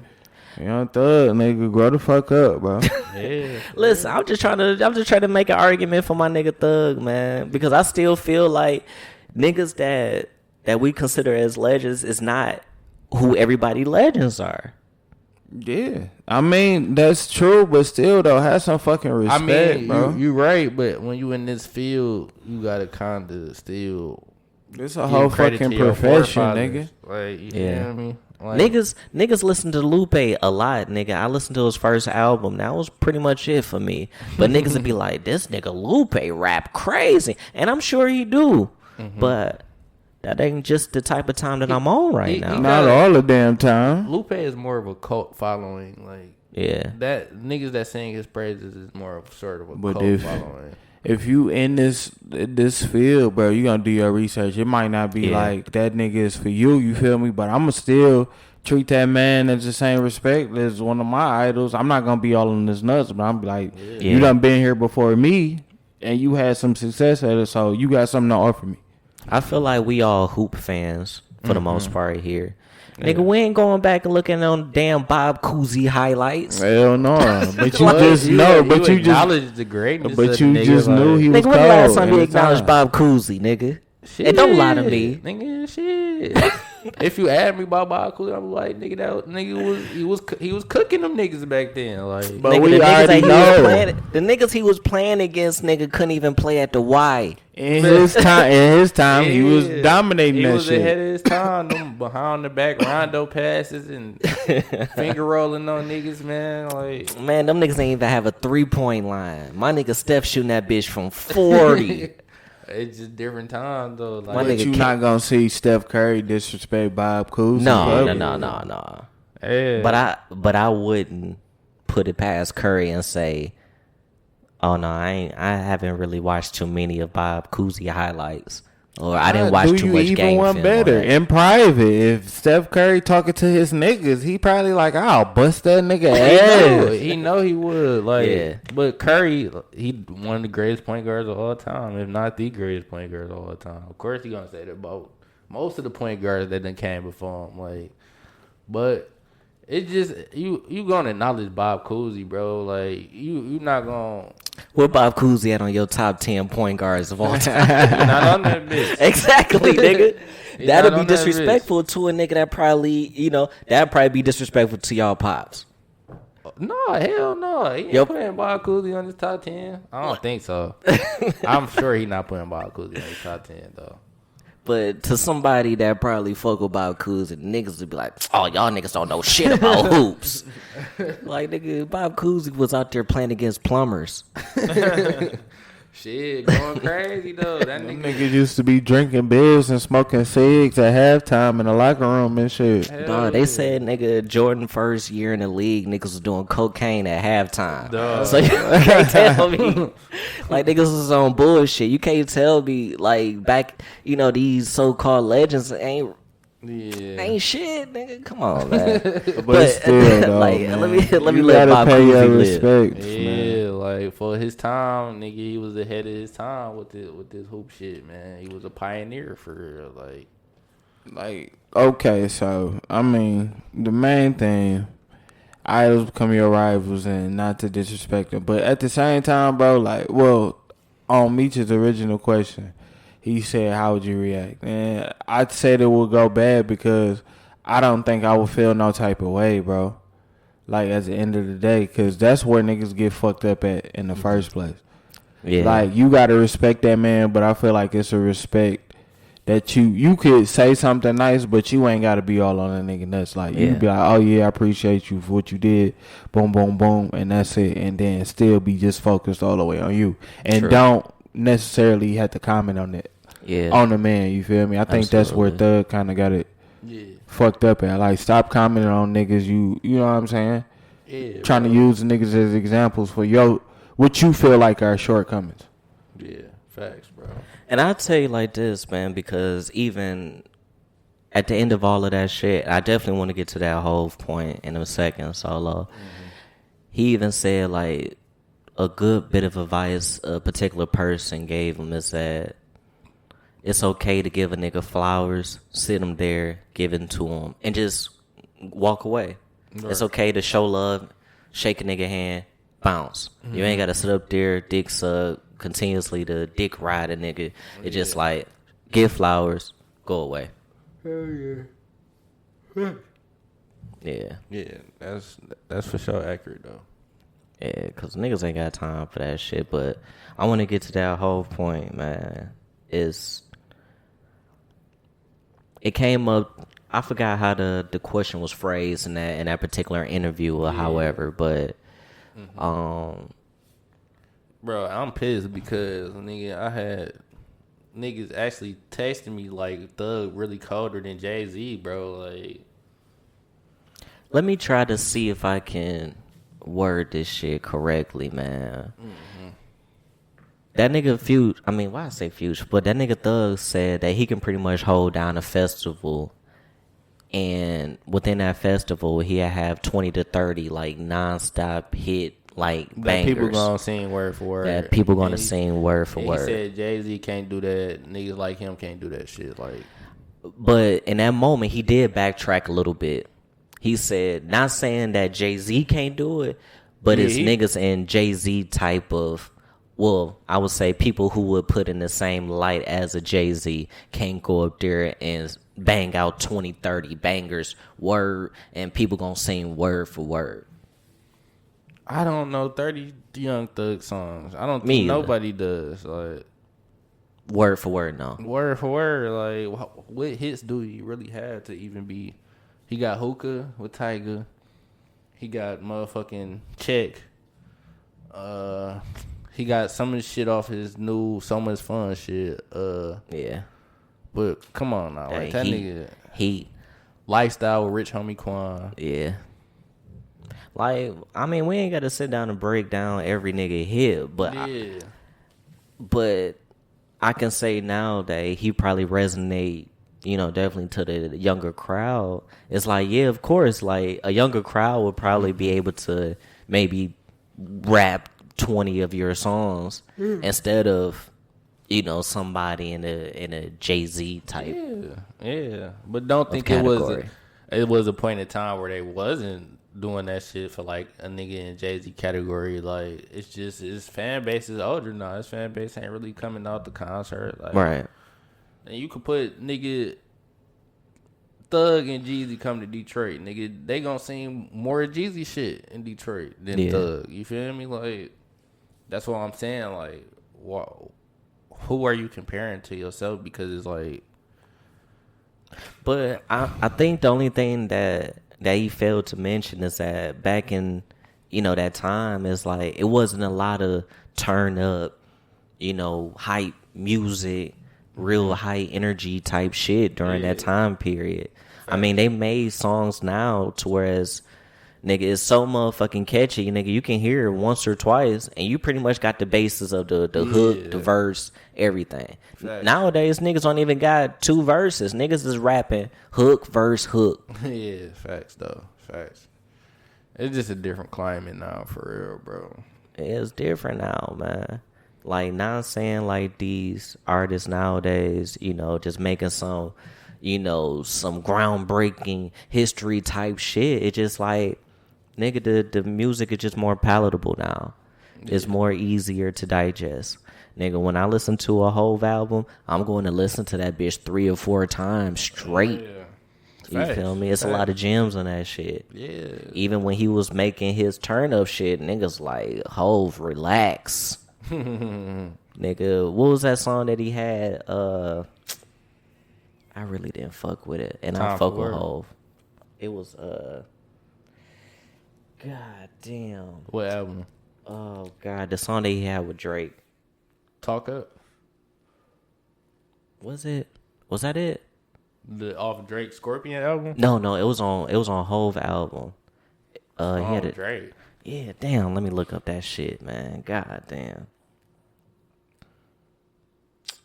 Young Thug, nigga, grow the fuck up, bro. Yeah. Listen, I'm just trying to make an argument for my nigga Thug, man, because I still feel like niggas that we consider as legends is not who everybody legends are. Yeah, I mean that's true, but still though, have some fucking I respect, mean, bro. you right, but when you in this field, you gotta kind of still It's a give whole credit fucking to your profession, forefathers. nigga. Like, you Yeah. know what I mean? Like, Niggas listen to Lupe a lot, nigga. I listened to his first album. That was pretty much it for me. But niggas would be like, this nigga Lupe rap crazy. And I'm sure he do. But that ain't just the type of time that I'm on right he- now. he Not all the damn time. Lupe is more of a cult following. Like, Yeah. that niggas that sing his praises is more of sort of a But cult if- following. If you in this field, bro, you gonna do your research. It might not be Yeah. like that nigga is for you. You feel me? But I'ma still treat that man as the same respect as one of my idols. I'm not gonna be all in his nuts, but I'm be like, Yeah. you done been here before me, and you had some success at it, so you got something to offer me. I feel like we all hoop fans for the most part here. Nigga, we ain't going back and looking on damn Bob Cousy highlights. Hell no, but you But just know, but you just, acknowledge the greatness. but of you the nigga, just knew like, he was Nigga, when the last cold. time you at the acknowledged time. Bob Cousy, nigga? Shit. And don't lie to me. Nigga, shit. If you add me about Bob Cousy, I'm like, nigga, that nigga he was cooking them niggas back then. Like, But Nigga, we the niggas already that he was know. playing, the niggas he was playing against, nigga, couldn't even play at the Y. In his time, he was dominating he that was shit. ahead of his time. Them behind the back rondo passes and finger rolling on niggas, man. Like, Man, them niggas ain't even have a 3-point line. My nigga Steph shooting that bitch from 40. it's just different times though. My Like, But nigga you not gonna see Steph Curry disrespect Bob Cousy. No. yeah. But I wouldn't put it past Curry and say, oh no, I haven't really watched too many of Bob Cousy highlights, or I didn't watch too much game film. Better in private. If Steph Curry talking to his niggas, he probably like, I'll bust that nigga ass. He know he would. Like, Yeah. But Curry, he one of the greatest point guards of all time, if not the greatest point guard of all time. Of course, he gonna say that about most of the point guards that done came before him. Like, but it just you gonna acknowledge Bob Cousy, bro. Like, you not gonna. Where Bob Cousy at on your top 10 point guards of all time? You're not on that bitch. Exactly, nigga. He That'd not be on that disrespectful to a nigga that probably, that'd probably be disrespectful to y'all pops. No, hell no. He ain't Yep. putting Bob Cousy on his top 10. I don't think so. I'm sure he not putting Bob Cousy on his top 10 though. But to somebody that probably fuck with Bob Cousy, niggas would be like, oh, y'all niggas don't know shit about hoops. Like, nigga, Bob Cousy was out there playing against plumbers. Shit, going crazy though. That Them nigga. niggas used to be drinking beers and smoking cigs at halftime in the locker room and shit. Dog, they said, nigga, Jordan first year in the league, niggas was doing cocaine at halftime. Dog. So you can't tell me, like, niggas was on bullshit. You can't tell me, like, back, these so-called legends ain't shit, nigga. Come on, man. But still, though, like, man. let me You let gotta Bob pay your Cousy live. respects, Yeah, man. like for his time, nigga, he was ahead of his time with this hoop shit, man. He was a pioneer for real, Like, okay, so I mean, the main thing, idols become your rivals, and not to disrespect them, but at the same time, bro, like, well, on Meech's original question, he said, "How would you react?" And I'd say it would go bad because I don't think I would feel no type of way, bro. Like, at the end of the day, because that's where niggas get fucked up at in the first place. Yeah. Like, you gotta respect that man, but I feel like it's a respect that you could say something nice, but you ain't gotta be all on that nigga nuts. Like, you could be like, oh yeah, I appreciate you for what you did, boom, boom, boom, and that's it. And then still be just focused all the way on you, and don't necessarily have to comment on it. Yeah. On the man, you feel me? I think that's where Thug kind of got it fucked up at. Like, stop commenting on niggas. You know what I'm saying? Yeah. Trying to use niggas as examples for what you feel like are shortcomings. Yeah, facts, bro. And I'll tell you like this, man, because even at the end of all of that shit, I definitely want to get to that whole point in a second, Solo. He even said, like, a good bit of advice a particular person gave him is that it's okay to give a nigga flowers, sit him there, give it to him, and just walk away. Right. It's okay to show love, shake a nigga hand, bounce. You ain't got to sit up there, dick suck, continuously to dick ride a nigga. It's just like, give flowers, go away. Hell yeah. Yeah. Yeah, that's for sure accurate though. Yeah, because niggas ain't got time for that shit. But I want to get to that whole point, man. It came up, I forgot how the question was phrased in that particular interview or however, but bro, I'm pissed because nigga, I had niggas actually texting me like Thug really colder than Jay-Z, bro. Like, let me try to see if I can word this shit correctly, man. That nigga Future, I mean, why I say Future, but that nigga Thug said that he can pretty much hold down a festival, and within that festival, he'll have 20 to 30, like, nonstop hit, like, bangers. people gonna sing word for word. That people gonna sing word for word. He said Jay-Z can't do that. Niggas like him can't do that shit. Like, but in that moment, he did backtrack a little bit. He said, not saying that Jay-Z can't do it, but it's niggas in Jay-Z type of well, I would say people who would put in the same light as a Jay-Z can't go up there and bang out 20, 30 bangers, word, and people gonna sing word for word. I don't know 30 Young Thug songs. I don't Me think either. nobody does. Like, Word for word, no. word for word, like, what hits do he really have to even be? He got Hookah with Tyga. He got motherfucking Check. He got some of the shit off his new So Much Fun shit. Yeah. But come on now, like that nigga He, Lifestyle with Rich Homie Quan. yeah. Like, I mean, we ain't got to sit down and break down every nigga hit, but Yeah. but I can say now that he probably resonate, definitely to the younger crowd. It's like, yeah, of course, like a younger crowd would probably be able to maybe rap 20 of your songs instead of, somebody in a Jay-Z type. Yeah. But don't think category. it was a point in time where they wasn't doing that shit for like a nigga in Jay-Z category. Like, it's just his fan base is older now. His fan base ain't really coming out the concert. Like, Right. and you could put nigga Thug and Jeezy come to Detroit. Nigga, they gonna sing more Jeezy shit in Detroit than Thug. You feel me? Like, that's what I'm saying. Like, who are you comparing to yourself? Because it's like, But I think the only thing that he failed to mention is that back in, that time, is like it wasn't a lot of turn up, hype music, real high energy type shit during that time period. I mean, they made songs now to whereas, nigga, it's so motherfucking catchy, nigga. You can hear it once or twice, and you pretty much got the basis of the hook, the verse, everything. Nowadays, niggas don't even got two verses. Niggas is rapping hook, verse, hook. yeah, facts though, facts. It's just a different climate now, for real, bro. It's different now, man. Like, not saying like these artists nowadays, just making some, some groundbreaking history type shit. It's just like, nigga, the music is just more palatable now. It's more easier to digest. Nigga, when I listen to a whole album, I'm going to listen to that bitch 3 or 4 times straight. Yeah. You feel me? It's a lot of gems on that shit. Yeah. Even when he was making his turn up shit, niggas like, Hove, relax. Nigga, what was that song that he had? I really didn't fuck with it. And I fuck with Hove. It was, God damn. What album? Oh, God. The song that he had with Drake. Talk Up? Was it? Was that it? The off Drake Scorpion album? No, it was on Hove album. He had it. Drake. Yeah, damn. Let me look up that shit, man. God damn.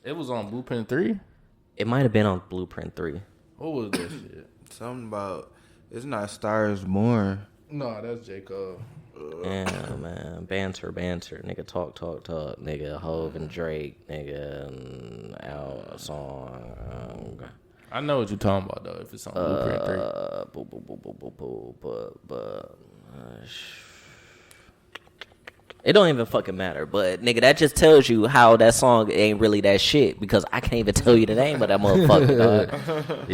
It was on Blueprint 3? It might have been on Blueprint 3. What was that shit? Something about it's not Stars Born. No, that's J. Cole. Yeah, man. Banter. Nigga, talk. Nigga, Hove and Drake. Nigga, out song. I know what you're talking about, though, if it's on Blueprint 3. It don't even fucking matter, but nigga, that just tells you how that song ain't really that shit because I can't even tell you the name of that motherfucker, dog.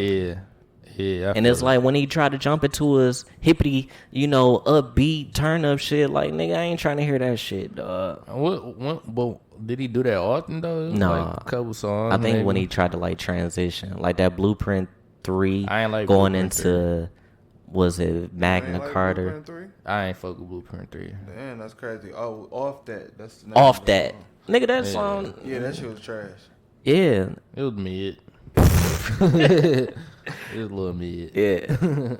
Yeah. And it's like when he tried to jump into his hippity, upbeat turn up shit, like nigga, I ain't trying to hear that shit, dog. But did he do that often though? No, like a couple songs. I think maybe? when he tried to like transition, like that Blueprint 3, I ain't like going Blueprint into 3. Was it Magna Carta? Blueprint 3? I ain't fuck with Blueprint 3. Damn, that's crazy. Oh, off that. That's the name Off of the that, song. nigga, that song. Yeah, that shit was trash. Yeah, It was mid. It was a little mid. yeah.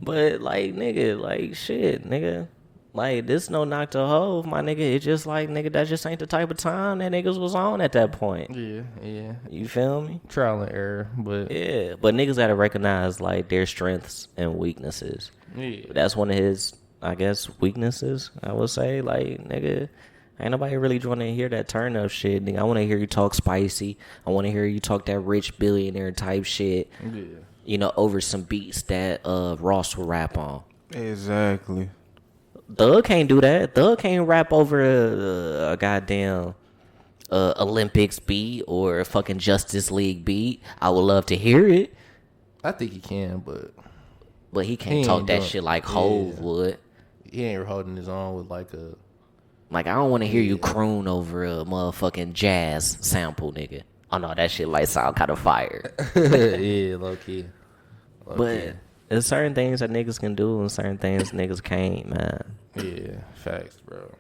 But like, nigga, like shit, nigga. Like, this no knock to Hove, my nigga. It's just like, nigga, that just ain't the type of time that niggas was on at that point. Yeah. You feel me? Trial and error, but Yeah. But niggas gotta recognize, like, their strengths and weaknesses. yeah. That's one of his, I guess, weaknesses, I would say. Like, nigga, ain't nobody really trying to hear that turn up shit. Nigga, I want to hear you talk spicy. I want to hear you talk that rich billionaire type shit. Yeah. Over some beats that Ross will rap on. Exactly. Thug can't do that. Thug can't rap over a goddamn Olympics beat or a fucking Justice League beat. I would love to hear it. I think he can, but he can't talk that shit like Hov would. He ain't holding his own with like a. Like, I don't want to hear you croon over a motherfucking jazz sample, nigga. Oh, no, that shit like sound kind of fire. Yeah, low-key. But there's certain things that niggas can do and certain things niggas can't, man. Yeah, facts, bro.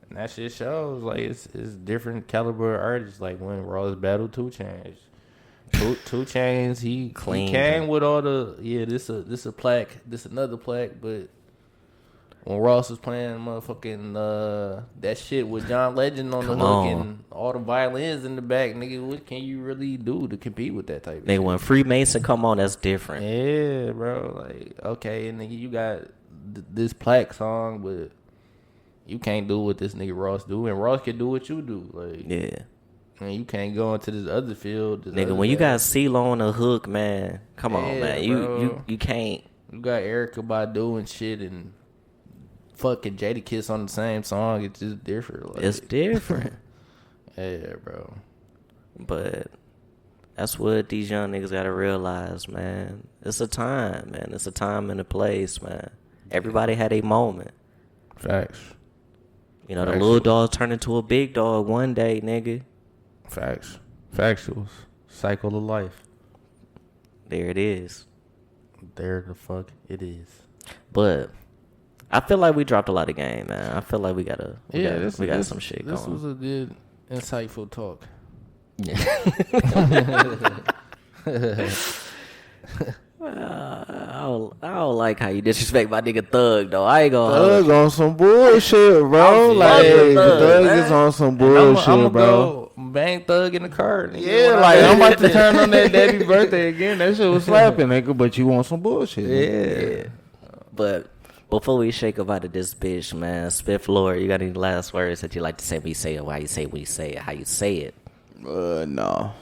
And that shit shows, like, it's different caliber of artists. Like, when Ross battled 2 Chainz. 2 Chainz, he came with all the, this a plaque, this another plaque, but when Ross was playing motherfucking that shit with John Legend on the hook and all the violins in the back, nigga, what can you really do to compete with that type of shit? When Freemason come on, that's different. Yeah, bro. Like, okay, and nigga, you got this plaque song, but you can't do what this nigga Ross do, and Ross can do what you do. Like, yeah. And you can't go into this other field. Nigga, when you got CeeLo on the hook, man, come on, man. You can't. You got Erykah Badu and shit and fucking Jadakiss on the same song. It's just different. Like, it's different. Yeah, bro. But that's what these young niggas gotta realize, man. It's a time, man. It's a time and a place, man. Everybody had a moment. Facts. You know, the little dog turned into a big dog one day, nigga. Facts. Factuals. Cycle of life. There it is. There the fuck it is. But I feel like we dropped a lot of game, man. I feel like we got some shit going. This was a good, insightful talk. Yeah. I don't like how you disrespect my nigga Thug, though. I ain't gonna. Thug on some bullshit, bro. Like, Thug is on some bullshit, I'm bro. Go bang Thug in the car. Nigga. Yeah, like, I'm about to turn on that Daddy Birthday again. That shit was slapping, nigga, but you want some bullshit. Yeah. But before we shake up out of this bitch, man, Spiff Lord, you got any last words that you like to say? We say it, why you say it, we say it, how you say it? No.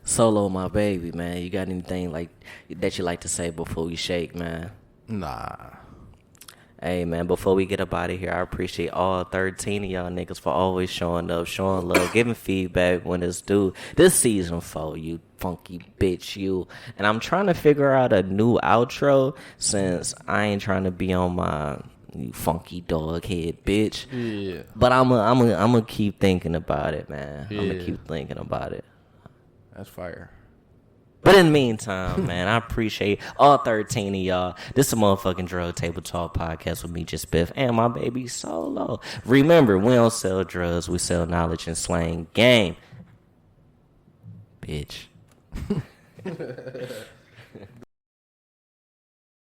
Solo, my baby, man. You got anything like that you like to say before we shake, man? Nah. Hey, man, before we get up out of here, I appreciate all 13 of y'all niggas for always showing up, showing love, giving feedback when it's due. This season 4, you funky bitch, you. And I'm trying to figure out a new outro since I ain't trying to be on my you funky dog head bitch. Yeah. But I'm gonna keep thinking about it, man. Yeah. I'm gonna keep thinking about it. That's fire. But in the meantime, man, I appreciate all 13 of y'all. This is a motherfucking Drug Table Talk podcast with Meech Spiff and my baby Solo. Remember, we don't sell drugs. We sell knowledge and slang game. Bitch.